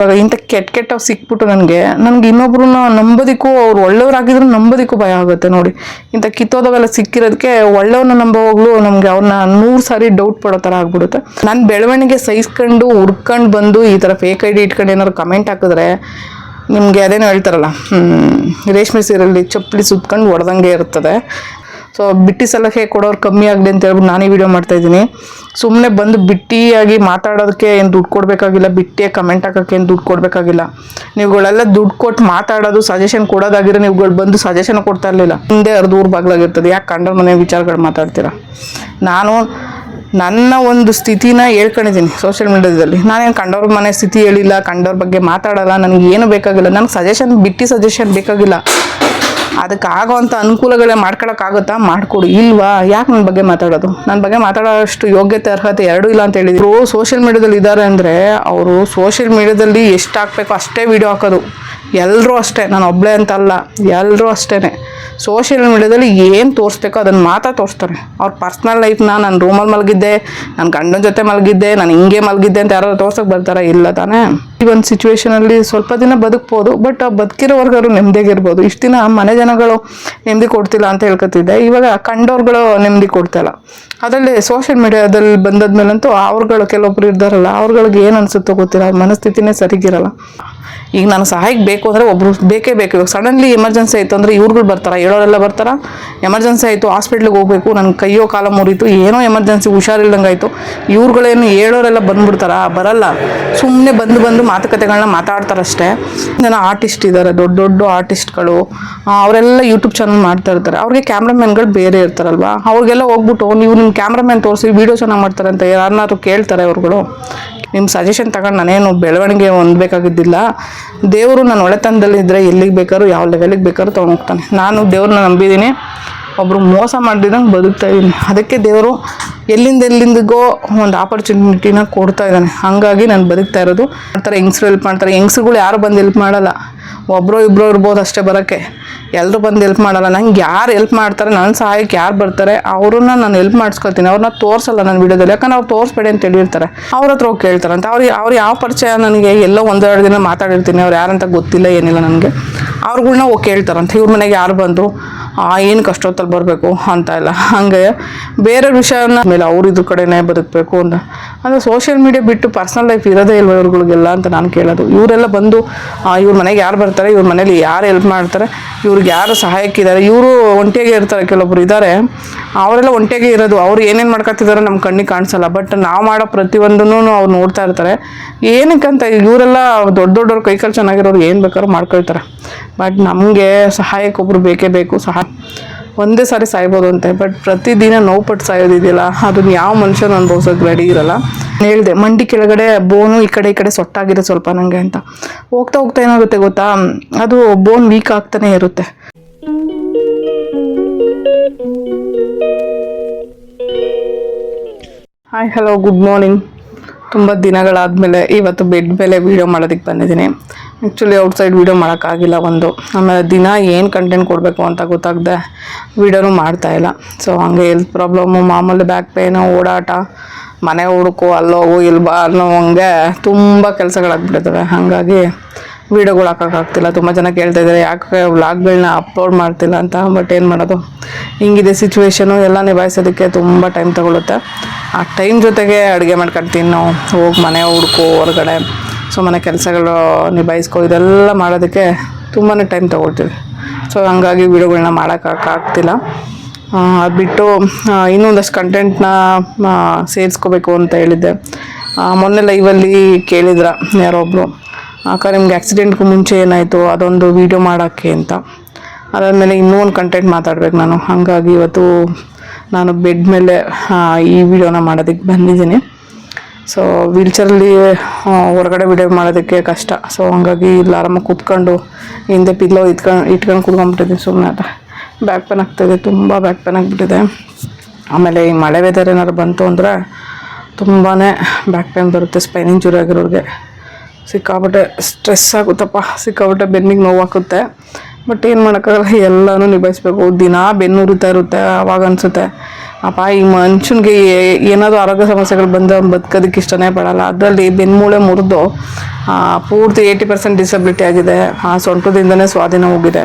ಇವಾಗ ಇಂಥ ಕೆಟ್ಟವ್ ಸಿಕ್ಬಿಟ್ಟು ನನಗೆ ಇನ್ನೊಬ್ರನ್ನ ನಂಬೋದಿಕ್ಕೂ ಅವ್ರು ಒಳ್ಳೆಯವ್ರಾಗಿದ್ರು ನಂಬೋದಿಕ್ಕೂ ಭಯ ಆಗುತ್ತೆ ನೋಡಿ. ಇಂಥ ಕಿತ್ತೋದವೆಲ್ಲ ಸಿಕ್ಕಿರೋದಕ್ಕೆ ಒಳ್ಳೆಯವ್ರನ್ನ ನಂಬೋವಾಗ್ಲೂ ನಮಗೆ ಅವ್ರನ್ನ 100 ಸಾರಿ ಡೌಟ್ ಪಡೋ ಥರ ಆಗ್ಬಿಡುತ್ತೆ. ನನ್ನ ಬೆಳವಣಿಗೆ ಸಹಿಸ್ಕೊಂಡು ಹುಡ್ಕೊಂಡು ಬಂದು ಈ ಥರ ಫೇಕ್ ಐಡಿ ಇಟ್ಕೊಂಡು ಏನಾದ್ರು ಕಮೆಂಟ್ ಹಾಕಿದ್ರೆ ನಿಮಗೆ ಅದೇನೋ ಹೇಳ್ತಾರಲ್ಲ, ರೇಷ್ಮೆ ಸೀರೆಯಲ್ಲಿ ಚಪ್ಪಲಿ ಸುತ್ಕೊಂಡು ಹೊಡೆದಂಗೆ ಇರ್ತದೆ. ಸೊ ಬಿಟ್ಟಿ ಸಲಹೆ ಕೊಡೋರು ಕಮ್ಮಿ ಆಗಲಿ ಅಂತ ಹೇಳ್ಬಿಟ್ಟು ನಾನೇ ವಿಡಿಯೋ ಮಾಡ್ತಾಯಿದ್ದೀನಿ. ಸುಮ್ಮನೆ ಬಂದು ಬಿಟ್ಟಿಯಾಗಿ ಮಾತಾಡೋದಕ್ಕೆ ಏನು ದುಡ್ಡು ಕೊಡಬೇಕಾಗಿಲ್ಲ, ಬಿಟ್ಟಿಯಾಗಿ ಕಮೆಂಟ್ ಹಾಕೋಕ್ಕೆ ಏನು ದುಡ್ಡು ಕೊಡಬೇಕಾಗಿಲ್ಲ. ನೀವುಗಳೆಲ್ಲ ದುಡ್ಡು ಕೊಟ್ಟು ಮಾತಾಡೋದು, ಸಜೆಷನ್ ಕೊಡೋದಾಗಿರೋ ನೀವುಗಳು ಬಂದು ಸಜೆಷನ್ ಕೊಡ್ತಾ ಇರಲಿಲ್ಲ. ಹಿಂದೆ ಅರ್ಧೂರು ಬಾಗ್ಲಾಗಿರ್ತದೆ. ಯಾಕೆ ಕಂಡವ್ರ ಮನೆ ವಿಚಾರಗಳು ಮಾತಾಡ್ತೀರಾ? ನಾನು ನನ್ನ ಒಂದು ಸ್ಥಿತಿನ ಹೇಳ್ಕೊಂಡಿದ್ದೀನಿ ಸೋಷಿಯಲ್ ಮೀಡಿಯಾದಲ್ಲಿ. ನಾನೇನು ಕಂಡವ್ರ ಮನೆ ಸ್ಥಿತಿ ಹೇಳಿಲ್ಲ, ಕಂಡವ್ರ ಬಗ್ಗೆ ಮಾತಾಡೋಲ್ಲ. ನನಗೆ ಏನು ಬೇಕಾಗಿಲ್ಲ, ನನಗೆ ಸಜೆಷನ್ ಬಿಟ್ಟು ಸಜೆಷನ್ ಬೇಕಾಗಿಲ್ಲ. ಅದಕ್ಕೆ ಆಗೋವಂಥ ಅನುಕೂಲಗಳೇ ಮಾಡ್ಕೊಳಕ್ಕಾಗುತ್ತಾ ಮಾಡಿಕೊಡು. ಇಲ್ವಾ? ಯಾಕೆ ನನ್ನ ಬಗ್ಗೆ ಮಾತಾಡೋದು? ನನ್ನ ಬಗ್ಗೆ ಮಾತಾಡೋಷ್ಟು ಯೋಗ್ಯತೆ ಅರ್ಹತೆ ಎರಡೂ ಇಲ್ಲ ಅಂತ ಹೇಳಿದ್ರು. ಸೋಷಿಯಲ್ ಮೀಡಿಯಾದಲ್ಲಿ ಇದ್ದಾರೆ ಅಂದರೆ ಅವರು ಸೋಷಿಯಲ್ ಮೀಡಿಯಾದಲ್ಲಿ ಎಷ್ಟು ಹಾಕಬೇಕು ಅಷ್ಟೇ ವೀಡಿಯೋ ಹಾಕೋದು. ಎಲ್ಲರೂ ಅಷ್ಟೇ, ನಾನು ಒಬ್ಬಳೇ ಅಂತ ಅಲ್ಲ, ಎಲ್ಲರೂ ಅಷ್ಟೇ. ಸೋಷಿಯಲ್ ಮೀಡಿಯಾದಲ್ಲಿ ಏನು ತೋರಿಸ್ಬೇಕೋ ಅದನ್ನು ಮಾತ್ರ ತೋರಿಸ್ತಾರೆ. ಅವ್ರ ಪರ್ಸ್ನಲ್ ಲೈಫ್ನ ನಾನು ರೂಮಲ್ಲಿ ಮಲಗಿದ್ದೆ, ನನ್ನ ಗಂಡನ ಜೊತೆ ಮಲಗಿದ್ದೆ, ನಾನು ಹಿಂಗೆ ಮಲಗಿದ್ದೆ ಅಂತ ಯಾರು ತೋರ್ಸೋಕೆ ಬರ್ತಾರೆ? ಇಲ್ಲ ತಾನೇ. ಈ ಒಂದು ಸಿಚುವೇಷನಲ್ಲಿ ಸ್ವಲ್ಪ ದಿನ ಬದುಕ್ಬೋದು, ಬಟ್ ಆ ಬದುಕಿರೋವರ್ಗಾರು ನೆಮ್ಮದಿಯಾಗಿರ್ಬೋದು. ಇಷ್ಟು ದಿನ ಮನೆ ಜನಗಳು ನೆಮ್ಮದಿ ಕೊಡ್ತಿಲ್ಲ ಅಂತ ಹೇಳ್ಕೊತಿದ್ದೆ, ಇವಾಗ ಕಂಡವ್ರುಗಳು ನೆಮ್ಮದಿ ಕೊಡ್ತಾಯಿಲ್ಲ. ಅದರಲ್ಲಿ ಸೋಷಿಯಲ್ ಮೀಡಿಯಾದಲ್ಲಿ ಬಂದದ್ಮೇಲಂತೂ ಅವ್ರುಗಳು ಕೆಲವೊಬ್ರು ಇರ್ತಾರಲ್ಲ, ಅವ್ರುಗಳಿಗೆ ಏನು ಅನಿಸುತ್ತೋ ಗೊತ್ತಿಲ್ಲ, ಅವ್ರ ಮನಸ್ಥಿತಿನೇ ಸರಿಗಿರಲ್ಲ. ಈಗ ನಾನು ಸಹಾಯಕ್ಕೆ ಬೇಕು ಅಂದರೆ ಒಬ್ಬರು ಬೇಕೇ ಬೇಕು. ಇವಾಗ ಸಡನ್ಲಿ ಎಮರ್ಜೆನ್ಸಿ ಆಯಿತು ಅಂದರೆ ಇವ್ರುಗಳು ಬರ್ತಾರೆ, ಹೇಳೋರೆಲ್ಲ ಬರ್ತಾರೆ. ಎಮರ್ಜೆನ್ಸಿ ಆಯಿತು, ಹಾಸ್ಪಿಟ್ಲಿಗೆ ಹೋಗಬೇಕು, ನನ್ನ ಕೈಯೋ ಕಾಲ ಮುರಿತು, ಏನೋ ಎಮರ್ಜೆನ್ಸಿ ಹುಷಾರಿಲ್ದಂಗೆ ಆಯಿತು, ಇವ್ರುಗಳೇನು ಹೇಳೋರೆಲ್ಲ ಬಂದ್ಬಿಡ್ತಾರ? ಬರಲ್ಲ. ಸುಮ್ಮನೆ ಬಂದು ಮಾತುಕತೆಗಳನ್ನ ಮಾತಾಡ್ತಾರಷ್ಟೇ. ಜನ ಆರ್ಟಿಸ್ಟ್ ಇದ್ದಾರೆ, ದೊಡ್ಡ ದೊಡ್ಡ ಆರ್ಟಿಸ್ಟ್ಗಳು, ಅವರೆಲ್ಲ ಯೂಟ್ಯೂಬ್ ಚಾನಲ್ ಮಾಡ್ತಾ ಇರ್ತಾರೆ. ಅವ್ರಿಗೆ ಕ್ಯಾಮ್ರಾಮನ್ಗಳು ಬೇರೆ ಇರ್ತಾರಲ್ವ, ಅವ್ರಿಗೆಲ್ಲ ಹೋಗ್ಬಿಟ್ಟು ನೀವು ನಿಮ್ಮ ಕ್ಯಾಮ್ರಾಮನ್ ತೋರಿಸಿ ವೀಡಿಯೋ ಚೆನ್ನಾಗಿ ಮಾಡ್ತಾರೆ ಅಂತ ಯಾರನ್ನಾದ್ರು ಕೇಳ್ತಾರೆ ಅವ್ರುಗಳು? ನಿಮ್ಮ ಸಜೆಷನ್ ತಗೊಂಡು ನಾನೇನು ಬೆಳವಣಿಗೆ ಹೊಂದಬೇಕಾಗಿದ್ದಿಲ್ಲ. ದೇವರು ನಾನು ಒಳ್ಳೆತನದಲ್ಲಿದ್ದರೆ ಎಲ್ಲಿಗೆ ಬೇಕಾದ್ರೂ ಯಾವ ಲೆವೆಲಿಗೆ ಬೇಕಾದ್ರೂ ತೊಗೊಂಡು ಹೋಗ್ತಾನೆ. ನಾನು ದೇವ್ರನ್ನ ನಂಬಿದ್ದೀನಿ, ಒಬ್ಬರು ಮೋಸ ಮಾಡಿದಂಗೆ ಬದುಕ್ತಾ ಇದ್ದೀನಿ. ಅದಕ್ಕೆ ದೇವರು ಎಲ್ಲಿಂದಿಗೋ ಒಂದು ಆಪರ್ಚುನಿಟಿನ ಕೊಡ್ತಾ ಇದ್ದಾನೆ. ಹಾಗಾಗಿ ನಾನು ಬದುಕ್ತಾ ಇರೋದು. ಮಾಡ್ತಾರೆ ಹೆಂಗಸ್ರು ಹೆಲ್ಪ್ ಮಾಡ್ತಾರೆ. ಹೆಂಗಸ್ರುಗಳು ಯಾರು ಬಂದು ಹೆಲ್ಪ್ ಮಾಡಲ್ಲ, ಒಬ್ಬರು ಇಬ್ಬರು ಇರ್ಬೋದು ಅಷ್ಟೇ ಬರೋಕ್ಕೆ. ಎಲ್ಲರೂ ಬಂದು ಹೆಲ್ಪ್ ಮಾಡಲ್ಲ. ನಂಗೆ ಯಾರು ಹೆಲ್ಪ್ ಮಾಡ್ತಾರೆ, ನನ್ನ ಸಹಾಯಕ್ಕೆ ಯಾರು ಬರ್ತಾರೆ ಅವ್ರನ್ನ ನಾನು ಹೆಲ್ಪ್ ಮಾಡಿಸ್ಕೊತೀನಿ. ಅವ್ರನ್ನ ತೋರಿಸಲ್ಲ ನನ್ನ ವೀಡಿಯೋದಲ್ಲಿ, ಯಾಕಂದ್ರೆ ಅವ್ರು ತೋರಿಸ್ಬೇಡಿ ಅಂತ ಹೇಳಿರ್ತಾರೆ. ಅವ್ರ ಹತ್ರ ಹೋಗಿ ಕೇಳ್ತಾರಂತ. ಅವ್ರು ಯಾವ ಪರಿಚಯ ನನಗೆ ಎಲ್ಲೋ ಒಂದೆರಡು ದಿನ ಮಾತಾಡಿರ್ತೀನಿ, ಅವ್ರು ಯಾರಂತ ಗೊತ್ತಿಲ್ಲ ಏನಿಲ್ಲ ನನಗೆ. ಅವ್ರುಗಳ್ನ ಹೋಗಿ ಕೇಳ್ತಾರಂತ, ಇವ್ರ ಮನೆಗೆ ಯಾರು ಬಂದರು, ಏನು ಕಷ್ಟೊತ್ತಲ್ಲಿ ಬರಬೇಕು ಅಂತ ಇಲ್ಲ. ಹಾಗೆ ಬೇರೆ ವಿಷಯನ ಮೇಲೆ ಅವ್ರು ಇದ್ರ ಕಡೆನೇ ಬದುಕಬೇಕು ಅಂತ. ಅಂದರೆ ಸೋಷಿಯಲ್ ಮೀಡಿಯಾ ಬಿಟ್ಟು ಪರ್ಸ್ನಲ್ ಲೈಫ್ ಇರೋದೇ ಇಲ್ವ ಇವ್ರುಗಳಿಗೆಲ್ಲ ಅಂತ ನಾನು ಕೇಳೋದು. ಇವರೆಲ್ಲ ಬಂದು ಇವ್ರ ಮನೆಗೆ ಯಾರು ಬರ್ತಾರೆ, ಇವ್ರ ಮನೇಲಿ ಯಾರು ಹೆಲ್ಪ್ ಮಾಡ್ತಾರೆ, ಇವ್ರಿಗೆ ಯಾರು ಸಹಾಯಕ್ಕಿದ್ದಾರೆ, ಇವರು ಒಂಟಿಯಾಗೆ ಇರ್ತಾರೆ. ಕೆಲವೊಬ್ರು ಇದ್ದಾರೆ, ಅವರೆಲ್ಲ ಒಂಟಿಯಾಗೆ ಇರೋದು. ಅವ್ರು ಏನೇನು ಮಾಡ್ಕೊತಿದ್ದಾರೆ ನಮ್ಮ ಕಣ್ಣಿಗೆ ಕಾಣಿಸಲ್ಲ, ಬಟ್ ನಾವು ಮಾಡೋ ಪ್ರತಿಯೊಂದನ್ನು ಅವ್ರು ನೋಡ್ತಾ ಇರ್ತಾರೆ. ಏನಕ್ಕಂತ ಇವರೆಲ್ಲ ದೊಡ್ಡವ್ರ ಕೈಕಾಲು ಚೆನ್ನಾಗಿರೋರು ಏನು ಬೇಕಾದ್ರೂ ಮಾಡ್ಕೊಳ್ತಾರೆ. ಬಟ್ ನಮಗೆ ಸಹಾಯಕ್ಕೊಬ್ರು ಬೇಕೇ ಬೇಕು. ಒಂದೇ ಸಾರಿ ಸಾಯ್ಬೋದು ಅಂತೆ, ಬಟ್ ಪ್ರತಿದಿನ ನೋವು ಪಟ್ಟು ಸಾಯೋದಿದೆಯಲ್ಲ, ಅದನ್ನ ಯಾವ ಮನುಷ್ಯನ ಅನುಭವಿಸೋಕೆ ರೆಡಿ ಇರಲ್ಲ. ಹೇಳಿದೆ, ಮಂಡಿ ಕೆಳಗಡೆ ಬೋನು ಈ ಕಡೆ ಸೊಟ್ಟಾಗಿದೆ ಸ್ವಲ್ಪ ನನಗೆ ಅಂತ. ಹೋಗ್ತಾ ಏನಾಗುತ್ತೆ ಗೊತ್ತಾ, ಅದು ಬೋನ್ ವೀಕ್ ಆಗ್ತಾನೆ ಇರುತ್ತೆ. Hi, hello, good morning. ತುಂಬ ದಿನಗಳಾದಮೇಲೆ ಇವತ್ತು ಬೆಡ್ ಮೇಲೆ ವೀಡಿಯೋ ಮಾಡೋದಕ್ಕೆ ಬಂದಿದ್ದೀನಿ. ಆ್ಯಕ್ಚುಲಿ ಔಟ್ಸೈಡ್ ವೀಡಿಯೋ ಮಾಡೋಕ್ಕಾಗಿಲ್ಲ ಒಂದು. ಆಮೇಲೆ ದಿನ ಏನು ಕಂಟೆಂಟ್ ಕೊಡಬೇಕು ಅಂತ ಗೊತ್ತಾಗದೆ ವೀಡಿಯೋನೂ ಮಾಡ್ತಾಯಿಲ್ಲ. ಸೊ ಹಂಗೆ ಹೆಲ್ತ್ ಪ್ರಾಬ್ಲಮ್ಮು, ಮಾಮೂಲಿ ಬ್ಯಾಕ್ ಪೇನು, ಓಡಾಟ, ಮನೆ ಹುಡುಕು, ಅಲ್ಲೋಗು ಇಲ್ಬಾ ಅನ್ನೋ ಹಂಗೆ ತುಂಬ ಕೆಲಸಗಳಾಗ್ಬಿಟ್ಟಿದ್ದಾವೆ. ಹಾಗಾಗಿ ವೀಡಿಯೋಗಳು ಹಾಕೋಕ್ಕಾಗ್ತಿಲ್ಲ. ತುಂಬ ಜನ ಕೇಳ್ತಾಯಿದ್ದಾರೆ ಯಾಕೆ ವ್ಲಾಗ್ಗಳನ್ನ ಅಪ್ಲೋಡ್ ಮಾಡ್ತಿಲ್ಲ ಅಂತ. ಬಟ್ ಏನು ಮಾಡೋದು, ಹಿಂಗಿದೆ ಸಿಚುವೇಶನು. ಎಲ್ಲ ನಿಭಾಯಿಸೋದಕ್ಕೆ ತುಂಬ ಟೈಮ್ ತೊಗೊಳುತ್ತೆ. ಆ ಟೈಮ್ ಜೊತೆಗೆ ಅಡುಗೆ ಮಾಡ್ಕೊಳ್ತೀನಿ ನಾವು, ಹೋಗಿ ಮನೆ ಹುಡುಕು, ಹೊರಗಡೆ ಸೊ ಮನೆ ಕೆಲಸಗಳು ನಿಭಾಯಿಸ್ಕೊ, ಇದೆಲ್ಲ ಮಾಡೋದಕ್ಕೆ ತುಂಬಾ ಟೈಮ್ ತೊಗೊಳ್ತೀವಿ. ಸೊ ಹಂಗಾಗಿ ವೀಡಿಯೋಗಳನ್ನ ಮಾಡೋಕ್ಕಾಗ್ತಿಲ್ಲ. ಅದು ಬಿಟ್ಟು ಇನ್ನೊಂದಷ್ಟು ಕಂಟೆಂಟ್ನ ಸೇರಿಸ್ಕೋಬೇಕು ಅಂತ ಹೇಳಿದ್ದೆ. ಮೊನ್ನೆ ಲೈವಲ್ಲಿ ಕೇಳಿದ್ರ ಯಾರೊಬ್ಬರು, ಅಕ್ಕ ನಿಮ್ಗೆ ಆಕ್ಸಿಡೆಂಟ್ಗೂ ಮುಂಚೆ ಏನಾಯಿತು ಅದೊಂದು ವೀಡಿಯೋ ಮಾಡೋಕ್ಕೆ ಅಂತ. ಅದಾದಮೇಲೆ ಇನ್ನೂ ಒಂದು ಕಂಟೆಂಟ್ ಮಾತಾಡ್ಬೇಕು ನಾನು. ಹಾಗಾಗಿ ಇವತ್ತು ನಾನು ಬೆಡ್ ಮೇಲೆ ಈ ವಿಡಿಯೋನ ಮಾಡೋದಕ್ಕೆ ಬಂದಿದ್ದೀನಿ. ಸೊ ವೀಲ್ಚರಲ್ಲಿ ಹೊರಗಡೆ ವೀಡಿಯೋ ಮಾಡೋದಕ್ಕೆ ಕಷ್ಟ. ಸೊ ಹಂಗಾಗಿ ಇಲ್ಲಿ ಆರಾಮಾಗಿ ಕೂತ್ಕೊಂಡು ಹಿಂದೆ ಪಿಲ್ಲೋ ಇಟ್ಕೊಂಡು ಕೂತ್ಕೊಂಡ್ಬಿಟ್ಟಿದ್ದೀನಿ. ಸುಮ್ಮನೆ ಬ್ಯಾಕ್ ಪೇನ್ ಆಗ್ತಾಯಿದೆ, ತುಂಬ ಬ್ಯಾಕ್ ಪೇನ್ ಆಗಿಬಿಟ್ಟಿದೆ. ಆಮೇಲೆ ಈ ಮಳೆ ವೆದರ್ ಏನಾದ್ರು ಬಂತು ಅಂದರೆ ತುಂಬಾ ಬ್ಯಾಕ್ ಪೇನ್ ಬರುತ್ತೆ. ಸ್ಪೈನ್ ಇಂಜುರಿ ಆಗಿರೋರಿಗೆ ಸಿಕ್ಕಾಬಿಟ್ಟೆ ಸ್ಟ್ರೆಸ್ ಆಗುತ್ತಪ್ಪ, ಸಿಕ್ಕಾಬಿಟ್ಟೆ ಬೆನ್ನಿಗೆ ನೋವು ಹಾಕುತ್ತೆ. ಬಟ್ ಏನು ಮಾಡೋಕ್ಕಾಗಲ್ಲ, ಎಲ್ಲನೂ ನಿಭಾಯಿಸ್ಬೇಕು. ದಿನ ಬೆನ್ನು ಉರಿತಾ ಇರುತ್ತೆ. ಅವಾಗ ಅನಿಸುತ್ತೆ ಅಪ್ಪ ಈ ಮನುಷ್ಯನಿಗೆ ಏನಾದರೂ ಆರೋಗ್ಯ ಸಮಸ್ಯೆಗಳು ಬಂದು ಬದುಕೋದಕ್ಕೆ ಇಷ್ಟನೇ ಪಡಲ್ಲ. ಅದರಲ್ಲಿ ಬೆನ್ಮೂಳೆ ಮುರಿದು ಪೂರ್ತಿ 80% ಡಿಸಬಿಲಿಟಿ ಆಗಿದೆ. ಆ ಸೊಂಟದಿಂದನೇ ಸ್ವಾಧೀನ ಹೋಗಿದೆ.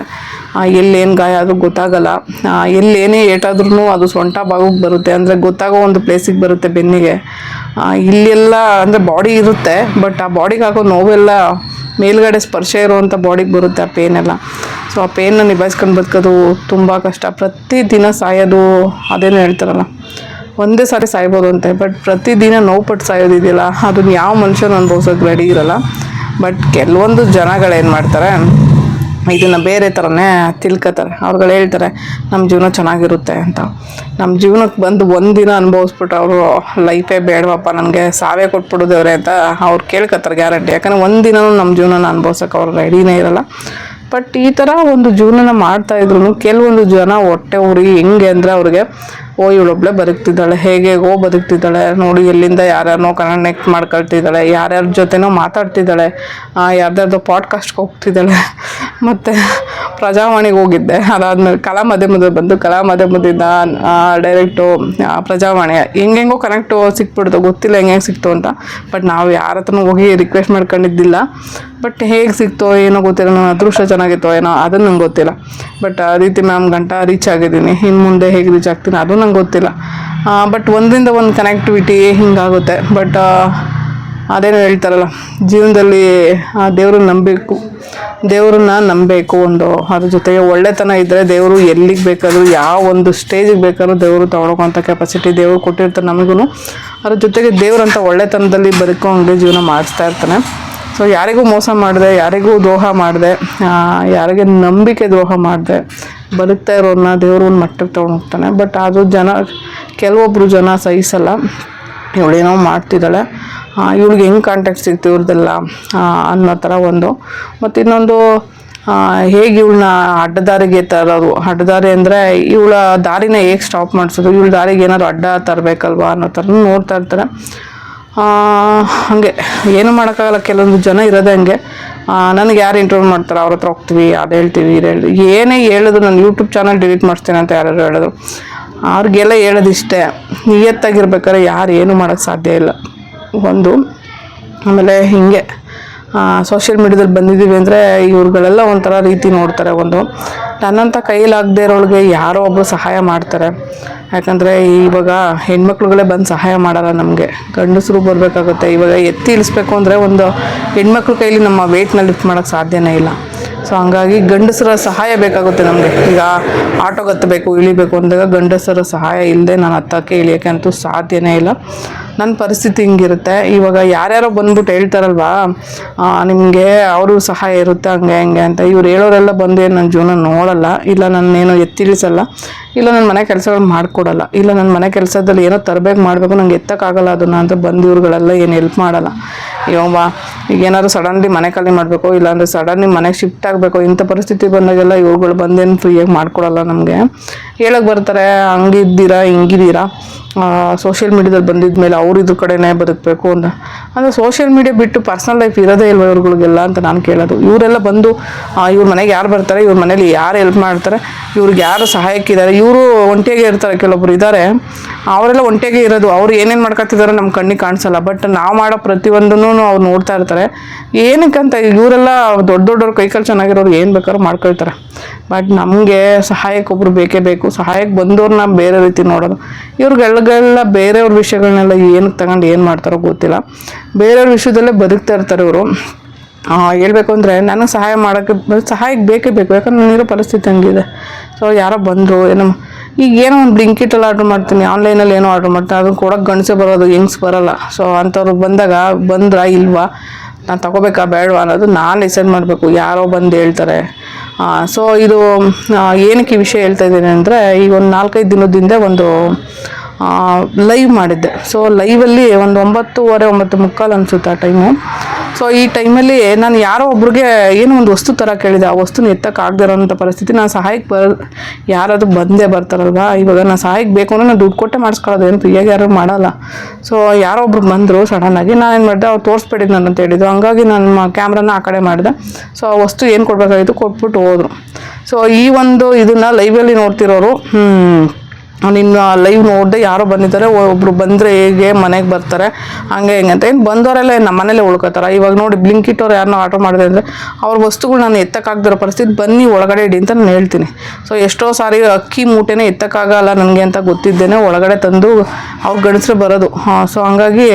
ಎಲ್ಲೇನು ಗಾಯ ಆದರೂ ಗೊತ್ತಾಗಲ್ಲ. ಎಲ್ಲೇನೇ ಏಟಾದ್ರೂ ಅದು ಸೊಂಟ ಭಾಗಕ್ಕೆ ಬರುತ್ತೆ, ಅಂದರೆ ಗೊತ್ತಾಗೋ ಒಂದು ಪ್ಲೇಸಿಗೆ ಬರುತ್ತೆ ಬೆನ್ನಿಗೆ. ಇಲ್ಲೆಲ್ಲ ಅಂದರೆ ಬಾಡಿ ಇರುತ್ತೆ, ಬಟ್ ಆ ಬಾಡಿಗೆ ಹಾಕೋ ನೋವೆಲ್ಲ ಮೇಲ್ಗಡೆ ಸ್ಪರ್ಶ ಇರುವಂಥ ಬಾಡಿಗೆ ಬರುತ್ತೆ ಆ ಪೇನೆಲ್ಲ. ಸೊ ಆ ಪೇನ್ನ ನಿಭಾಯಿಸ್ಕೊಂಡು ಬದುಕೋದು ತುಂಬ ಕಷ್ಟ. ಪ್ರತಿದಿನ ಸಾಯೋದು ಅದೇನು ಹೇಳ್ತಾರಲ್ಲ, ಒಂದೇ ಸಾರಿ ಸಾಯ್ಬೋದು ಅಂತೆ, ಬಟ್ ಪ್ರತಿದಿನ ನೋವು ಪಟ್ಟು ಸಾಯೋದಿದೆಯಲ್ಲ, ಅದನ್ನ ಯಾವ ಮನುಷ್ಯನ ಅನುಭವಿಸೋಕೆ ರೆಡಿ ಇರಲ್ಲ. ಬಟ್ ಕೆಲವೊಂದು ಜನಗಳೇನು ಮಾಡ್ತಾರೆ, ಇದನ್ನು ಬೇರೆ ಥರನೇ ತಿಳ್ಕೊತಾರೆ. ಅವ್ರುಗಳು ಹೇಳ್ತಾರೆ ನಮ್ಮ ಜೀವನ ಚೆನ್ನಾಗಿರುತ್ತೆ ಅಂತ. ನಮ್ಮ ಜೀವನಕ್ಕೆ ಬಂದು ಒಂದಿನ ಅನುಭವಿಸ್ಬಿಟ್ಟು ಅವರು ಲೈಫೇ ಬೇಡವಪ್ಪ ನನಗೆ ಸಾವೇ ಕೊಟ್ಬಿಡೋದೇವ್ರೆ ಅಂತ ಅವ್ರು ಕೇಳ್ಕೊತಾರೆ ಗ್ಯಾರಂಟಿ. ಯಾಕಂದರೆ ಒಂದಿನವೂ ನಮ್ಮ ಜೀವನನ ಅನುಭವಿಸೋಕೆ ಅವ್ರು ರೆಡಿನೇ ಇರಲ್ಲ. ಬಟ್ ಈ ಥರ ಒಂದು ಜೀವನನ ಮಾಡ್ತಾಯಿದ್ರು ಕೆಲವೊಂದು ಜನ ಹೊಟ್ಟೆ ಉರಿ ಹೆಂಗೆ ಅಂದರೆ ಅವ್ರಿಗೆ ಇವಳೊಬ್ಳೆ ಬದುಕ್ತಿದ್ದಾಳೆ, ಹೇಗೇಗೋ ಬದುಕ್ತಿದ್ದಾಳೆ ನೋಡಿ, ಎಲ್ಲಿಂದ ಯಾರ್ಯಾರನೋ ಕನೆಕ್ಟ್ ಮಾಡ್ಕೊಳ್ತಿದ್ದಾಳೆ, ಯಾರ್ಯಾರ ಜೊತೆನೋ ಮಾತಾಡ್ತಿದ್ದಾಳೆ, ಯಾರ್ದಾರ್ದೋ ಪಾಡ್ಕಾಸ್ಟ್ಗೆ ಹೋಗ್ತಿದ್ದಾಳೆ. ಮತ್ತು ಪ್ರಜಾವಾಣಿಗೆ ಹೋಗಿದ್ದೆ, ಅದಾದಮೇಲೆ ಕಲಾ ಮಾಧ್ಯಮದ ಬಂದು ಕಲಾ ಮಾಧ್ಯಮದಿಂದ ಡೈರೆಕ್ಟು ಪ್ರಜಾವಾಣಿ ಹೆಂಗೆಂಗೋ ಕನೆಕ್ಟು ಸಿಕ್ಬಿಡ್ತು, ಗೊತ್ತಿಲ್ಲ ಹೆಂಗೆ ಸಿಕ್ತು ಅಂತ. ಬಟ್ ನಾವು ಯಾರ ಹತ್ರನೂ ಹೋಗಿ ರಿಕ್ವೆಸ್ಟ್ ಮಾಡ್ಕೊಂಡಿದ್ದಿಲ್ಲ. ಬಟ್ ಹೇಗೆ ಸಿಕ್ತೋ ಏನೋ ಗೊತ್ತಿಲ್ಲ, ನನ್ನ ಅದೃಷ್ಟ ಚೆನ್ನಾಗಿತ್ತೋ ಏನೋ ಅದನ್ನು ನಂಗೆ ಗೊತ್ತಿಲ್ಲ. ಬಟ್ ರೀತಿ ಮ್ಯಾಮ್ ಗಂಟ ರೀಚ್ ಆಗಿದ್ದೀನಿ, ಇನ್ನು ಮುಂದೆ ಹೇಗೆ ರೀಚ್ ಆಗ್ತೀನಿ ಅದು ನಂಗೆ ಗೊತ್ತಿಲ್ಲ. ಬಟ್ ಒಂದರಿಂದ ಒಂದು ಕನೆಕ್ಟಿವಿಟಿ ಹಿಂಗಾಗುತ್ತೆ. ಬಟ್ ಅದೇನೋ ಹೇಳ್ತಾರಲ್ಲ, ಜೀವನದಲ್ಲಿ ದೇವ್ರನ್ನ ನಂಬಬೇಕು ಒಂದು. ಅದ್ರ ಜೊತೆಗೆ ಒಳ್ಳೆತನ ಇದ್ದರೆ ದೇವರು ಎಲ್ಲಿಗೆ ಬೇಕಾದರೂ ಯಾವ ಒಂದು ಸ್ಟೇಜಿಗೆ ಬೇಕಾದ್ರೂ ದೇವರು ತೊಗೊಳೋಂಥ ಕೆಪಾಸಿಟಿ ದೇವರು ಕೊಟ್ಟಿರ್ತಾರೆ ನಮಗೂ. ಅದ್ರ ಜೊತೆಗೆ ದೇವ್ರಂಥ ಒಳ್ಳೆತನದಲ್ಲಿ ಬದುಕೋಂಗೆ ಜೀವನ ಮಾಡಿಸ್ತಾ ಇರ್ತಾನೆ. ಸೊ ಯಾರಿಗೂ ಮೋಸ ಮಾಡಿದೆ, ಯಾರಿಗೂ ದ್ರೋಹ ಮಾಡಿದೆ, ಯಾರಿಗೆ ನಂಬಿಕೆ ದ್ರೋಹ ಮಾಡಿದೆ ಬದುಕ್ತಾ ಇರೋರನ್ನ ದೇವರು ಒಂದು ಮಟ್ಟಕ್ಕೆ ತೊಗೊಂಡು ಹೋಗ್ತಾನೆ. ಬಟ್ ಅದು ಕೆಲವೊಬ್ಬರು ಜನ ಸಹಿಸಲ್ಲ, ಇವಳೇನೋ ಮಾಡ್ತಿದ್ದಾಳೆ, ಇವಳಿಗೆ ಹೆಂಗೆ ಕಾಂಟ್ಯಾಕ್ಟ್ ಸಿಗ್ತು ಇವ್ರದ್ದೆಲ್ಲ ಅನ್ನೋ ಥರ ಒಂದು. ಮತ್ತು ಇನ್ನೊಂದು, ಹೇಗೆ ಇವಳನ್ನ ಅಡ್ಡದಾರಿಗೆ ತರೋದು, ಅಡ್ಡದಾರಿ ಅಂದರೆ ಇವಳ ದಾರಿನ ಹೇಗೆ ಸ್ಟಾಪ್ ಮಾಡಿಸೋದು, ಇವಳ ದಾರಿಗೆ ಏನಾದ್ರು ಅಡ್ಡ ತರಬೇಕಲ್ವಾ ಅನ್ನೋ ಥರ ನೋಡ್ತಾ ಇರ್ತಾರೆ. ಹಾಗೆ ಏನು ಮಾಡೋಕ್ಕಾಗಲ್ಲ, ಕೆಲವೊಂದು ಜನ ಇರೋದೇ ಹಂಗೆ. ನನಗೆ ಯಾರು ಇಂಟರ್ವ್ಯೂ ಮಾಡ್ತಾರೆ ಅವ್ರ ಹತ್ರ ಹೋಗ್ತೀವಿ, ಅದು ಹೇಳ್ತೀವಿ ಇದು ಹೇಳಿ, ಏನೇ ಹೇಳಿದ್ರು ನಾನು ಯೂಟ್ಯೂಬ್ ಚಾನಲ್ ಡಿಲೀಟ್ ಮಾಡಿಸ್ತೇನೆ ಅಂತ ಯಾರು ಹೇಳೋದು. ಅವ್ರಿಗೆಲ್ಲ ಹೇಳೋದಿಷ್ಟೇ, ನಿಯತ್ತಾಗಿರ್ಬೇಕಾದ್ರೆ ಯಾರು ಏನು ಮಾಡೋಕ್ಕೆ ಸಾಧ್ಯ ಇಲ್ಲ ಒಂದು. ಆಮೇಲೆ ಹೀಗೆ ಸೋಷಿಯಲ್ ಮೀಡ್ಯಾದಲ್ಲಿ ಬಂದಿದ್ದೀವಿ ಅಂದರೆ ಇವ್ರುಗಳೆಲ್ಲ ಒಂಥರ ರೀತಿ ನೋಡ್ತಾರೆ. ಒಂದು ನನ್ನಂಥ ಕೈಲಾಗದೇ ಇರೋಳಿಗೆ ಯಾರೋ ಒಬ್ಬರು ಸಹಾಯ ಮಾಡ್ತಾರೆ. ಯಾಕಂದರೆ ಇವಾಗ ಹೆಣ್ಮಕ್ಳುಗಳೇ ಬಂದು ಸಹಾಯ ಮಾಡಲ್ಲ, ನಮಗೆ ಗಂಡಸರು ಬರಬೇಕಾಗುತ್ತೆ. ಇವಾಗ ಎತ್ತಿ ಇಳಿಸ್ಬೇಕು ಅಂದರೆ ಒಂದು ಹೆಣ್ಮಕ್ಳ ಕೈಲಿ ನಮ್ಮ ವೆಯ್ಟ್ನ ಲಿಫ್ಟ್ ಮಾಡೋಕ್ಕೆ ಸಾಧ್ಯನೇ ಇಲ್ಲ. ಸೊ ಹಂಗಾಗಿ ಗಂಡಸರ ಸಹಾಯ ಬೇಕಾಗುತ್ತೆ ನಮಗೆ. ಈಗ ಆಟೋಗೆ ಹತ್ತಬೇಕು ಇಳಿಬೇಕು ಅಂದಾಗ ಗಂಡಸರ ಸಹಾಯ ಇಲ್ಲದೆ ನಾನು ಹತ್ತೋಕ್ಕೆ ಇಳಿಯೋಕ್ಕೆ ಅಂತೂ ಸಾಧ್ಯನೇ ಇಲ್ಲ. ನನ್ನ ಪರಿಸ್ಥಿತಿ ಹಿಂಗಿರುತ್ತೆ. ಇವಾಗ ಯಾರ್ಯಾರೋ ಬಂದ್ಬಿಟ್ಟು ಹೇಳ್ತಾರಲ್ವಾ, ನಿಮಗೆ ಅವರು ಸಹಾಯ ಇರುತ್ತೆ ಹಂಗೆ ಹಂಗೆ ಅಂತ, ಇವ್ರು ಹೇಳೋರೆಲ್ಲ ಬಂದು ಏನು ನನ್ನ ಜೀವನ ನೋಡಲ್ಲ, ಇಲ್ಲ ನನ್ನೇನು ಎತ್ತಿಳಿಸಲ್ಲ, ಇಲ್ಲ ನನ್ನ ಮನೆ ಕೆಲಸಗಳು ಮಾಡಿಕೊಡಲ್ಲ, ಇಲ್ಲ ನನ್ನ ಮನೆ ಕೆಲಸದಲ್ಲಿ ಏನೋ ತರಬೇಕು ಮಾಡಬೇಕು ನಂಗೆ ಎತ್ತಕ್ಕಾಗಲ್ಲ ಅದನ್ನು ಅಂತ ಬಂದು ಇವ್ರುಗಳೆಲ್ಲ ಏನು ಹೆಲ್ಪ್ ಮಾಡಲ್ಲ. ಇವಾಗ ಈಗ ಏನಾದ್ರು ಸಡನ್ಲಿ ಮನೆ ಖಾಲಿ ಮಾಡಬೇಕು, ಇಲ್ಲಾಂದರೆ ಸಡನ್ಲಿ ಮನೆಗೆ ಶಿಫ್ಟ್ ಆಗಬೇಕು, ಇಂಥ ಪರಿಸ್ಥಿತಿ ಬಂದಾಗೆಲ್ಲ ಇವ್ರುಗಳು ಬಂದೇನು ಫ್ರೀಯಾಗಿ ಮಾಡ್ಕೊಡಲ್ಲ. ನಮಗೆ ಹೇಳಕ್ಕೆ ಬರ್ತಾರೆ ಹಂಗಿದ್ದೀರಾ ಹಿಂಗಿದ್ದೀರಾ, ಸೋಷಿಯಲ್ ಮೀಡ್ಯಾದಲ್ಲಿ ಬಂದಿದ್ದ ಮೇಲೆ ಅವ್ರು ಇದ್ರ ಕಡೆನೇ ಬದುಕಬೇಕು ಅಂತ. ಅಂದರೆ ಸೋಷಿಯಲ್ ಮೀಡ್ಯಾ ಬಿಟ್ಟು ಪರ್ಸ್ನಲ್ ಲೈಫ್ ಇರೋದೇ ಇಲ್ವ ಇವ್ರುಗಳಿಗೆಲ್ಲ ಅಂತ ನಾನು ಕೇಳೋದು. ಇವರೆಲ್ಲ ಬಂದು ಇವ್ರ ಮನೆಗೆ ಯಾರು ಬರ್ತಾರೆ, ಇವ್ರ ಮನೇಲಿ ಯಾರು ಹೆಲ್ಪ್ ಮಾಡ್ತಾರೆ, ಇವ್ರಿಗೆ ಯಾರು ಸಹಾಯಕ್ಕಿದ್ದಾರೆ, ಇವರು ಒಂಟಿಯಾಗೆ ಇರ್ತಾರೆ. ಕೆಲವೊಬ್ರು ಇದ್ದಾರೆ ಅವರೆಲ್ಲ ಒಂಟಿಯಾಗೆ ಇರೋದು, ಅವ್ರು ಏನೇನು ಮಾಡ್ಕೊತಿದ್ದಾರೆ ನಮ್ಮ ಕಣ್ಣಿಗೆ ಕಾಣಿಸಲ್ಲ. ಬಟ್ ನಾವು ಮಾಡೋ ಪ್ರತಿಯೊಂದನ್ನು ಅವ್ರು ನೋಡ್ತಾ ಇರ್ತಾರೆ. ಏನಕ್ಕಂತ ಇವರೆಲ್ಲ ದೊಡ್ಡವ್ರ ಕೈಕಾಲು ಚೆನ್ನಾಗಿರೋರು ಏನು ಬೇಕಾದ್ರೂ ಮಾಡ್ಕೊಳ್ತಾರೆ. ಬಟ್ ನಮಗೆ ಸಹಾಯಕ್ಕೊಬ್ರು ಬೇಕೇ ಬೇಕು. ಸಹಾಯಕ್ಕೆ ಬಂದವ್ರನ್ನ ಬೇರೆ ರೀತಿ ನೋಡೋದು. ಇವ್ರಿಗೆಲ್ಲ ಬೇರೆಯವ್ರ ವಿಷಯಗಳನ್ನೆಲ್ಲ ಏನಕ್ಕೆ ತಗೊಂಡು ಏನು ಮಾಡ್ತಾರೋ ಗೊತ್ತಿಲ್ಲ, ಬೇರೆಯವ್ರ ವಿಷಯದಲ್ಲೇ ಬದುಕ್ತಾ ಇರ್ತಾರೆ ಇವರು. ಹೇಳ್ಬೇಕು ಅಂದರೆ ನನಗೆ ಸಹಾಯಕ್ಕೆ ಬೇಕೇ ಬೇಕು, ಯಾಕಂದ್ರೆ ನನಗಿರೋ ಪರಿಸ್ಥಿತಿ ಹಂಗಿದೆ. ಸೊ ಯಾರೋ ಬಂದರು ಏನೋ, ಈಗ ಏನೋ ಒಂದು ಬ್ಲಿಂಕಿಟಲ್ಲಿ ಆರ್ಡ್ರ್ ಮಾಡ್ತೀನಿ, ಆನ್ಲೈನಲ್ಲಿ ಏನೋ ಆರ್ಡ್ರ್ ಮಾಡ್ತೀನಿ, ಅದನ್ನು ಕೊಡೋಕ್ಕೆ ಗಂಡಸೇ ಬರೋದು, ಹೆಂಗ್ಸ್ ಬರೋಲ್ಲ. ಸೊ ಅಂಥವ್ರು ಬಂದ್ರಾ ಇಲ್ವಾ, ನಾನು ತಗೋಬೇಕಾ ಬೇಡವಾ ಅನ್ನೋದು ನಾನು ಡಿಸೈಡ್ ಮಾಡಬೇಕು. ಯಾರೋ ಬಂದು ಹೇಳ್ತಾರೆ. ಸೊ ಇದು ಏನಕ್ಕೆ ಈ ವಿಷಯ ಹೇಳ್ತಾ ಇದ್ದೀನಿ ಅಂದರೆ, ಈಗ ಒಂದು 4-5 ದಿನದಿಂದ ಒಂದು ಲೈವ್ ಮಾಡಿದ್ದೆ. ಸೊ ಲೈವಲ್ಲಿ ಒಂದು 9:30-9:45 ಅನಿಸುತ್ತೆ ಆ ಟೈಮು. ಸೊ ಈ ಟೈಮಲ್ಲಿ ನಾನು ಯಾರೋ ಒಬ್ರಿಗೆ ಏನೋ ಒಂದು ವಸ್ತು ಥರ ಕೇಳಿದೆ, ಆ ವಸ್ತುನ ಎತ್ತಕ್ಕಾಗದಿರೋಂಥ ಪರಿಸ್ಥಿತಿ. ನಾನು ಸಹಾಯಕ್ಕೆ ಯಾರಾದರೂ ಬಂದೇ ಬರ್ತಾರಲ್ವಾ, ಇವಾಗ ನಾನು ಸಹಾಯಕ್ಕೆ ಬೇಕು ಅಂದರೆ ನಾನು ದುಡ್ಡು ಕೊಟ್ಟೆ ಮಾಡಿಸ್ಕೊಳ್ಳೋದು, ಏನು ಫ್ರೀಯಾಗಿ ಯಾರು ಮಾಡಲ್ಲ. ಸೊ ಯಾರೋ ಒಬ್ರು ಬಂದರು ಸಡನ್ನಾಗಿ, ನಾನೇನು ಮಾಡಿದೆ, ಅವ್ರು ತೋರಿಸ್ಬೇಡಿದ್ದು ನಾನು ಅಂತ ಹೇಳಿದ್ರು. ಹಂಗಾಗಿ ನಾನು ಕ್ಯಾಮ್ರಾನ ಆ ಕಡೆ ಮಾಡಿದೆ. ಸೊ ಆ ವಸ್ತು ಏನು ಕೊಡಬೇಕಾಗಿತ್ತು ಕೊಟ್ಬಿಟ್ಟು ಹೋದರು. ಸೊ ಈ ಒಂದು ಇದನ್ನು ಲೈವಲ್ಲಿ ನೋಡ್ತಿರೋರು ನಿನ್ನ ಲೈವ್ ನೋಡಿದೆ ಯಾರೋ ಬಂದಿದ್ದಾರೆ, ಒಬ್ರು ಬಂದರೆ ಹೇಗೆ ಮನೆಗೆ ಬರ್ತಾರೆ ಹಂಗೆ ಹೆಂಗೆ ಅಂತ. ಏನು ಬಂದವರೆಲ್ಲ ನಮ್ಮ ಮನೇಲೆ ಉಳ್ಕೋತಾರೆ. ಇವಾಗ ನೋಡಿ ಬ್ಲಿಂಕಿಟ್ ಅವ್ರು ಯಾರನ್ನೋ ಆರ್ಡರ್ ಮಾಡಿದೆ ಅಂದರೆ ಅವ್ರ ವಸ್ತುಗಳು ನಾನು ಎತ್ತಕ್ಕಾಗ್ದಿರೋ ಪರಿಸ್ಥಿತಿ, ಬನ್ನಿ ಒಳಗಡೆ ಇಡಿ ಅಂತ ನಾನು ಹೇಳ್ತೀನಿ. ಸೊ ಎಷ್ಟೋ ಸಾರಿ ಅಕ್ಕಿ ಮೂಟೆನೇ ಎತ್ತಕ್ಕಾಗಲ್ಲ ನನಗೆ ಅಂತ ಗೊತ್ತಿದ್ದೇನೆ ಒಳಗಡೆ ತಂದು ಅವ್ರು ಗಣಿಸ್ರೆ ಬರೋದು. ಸೊ ಹಂಗಾಗಿ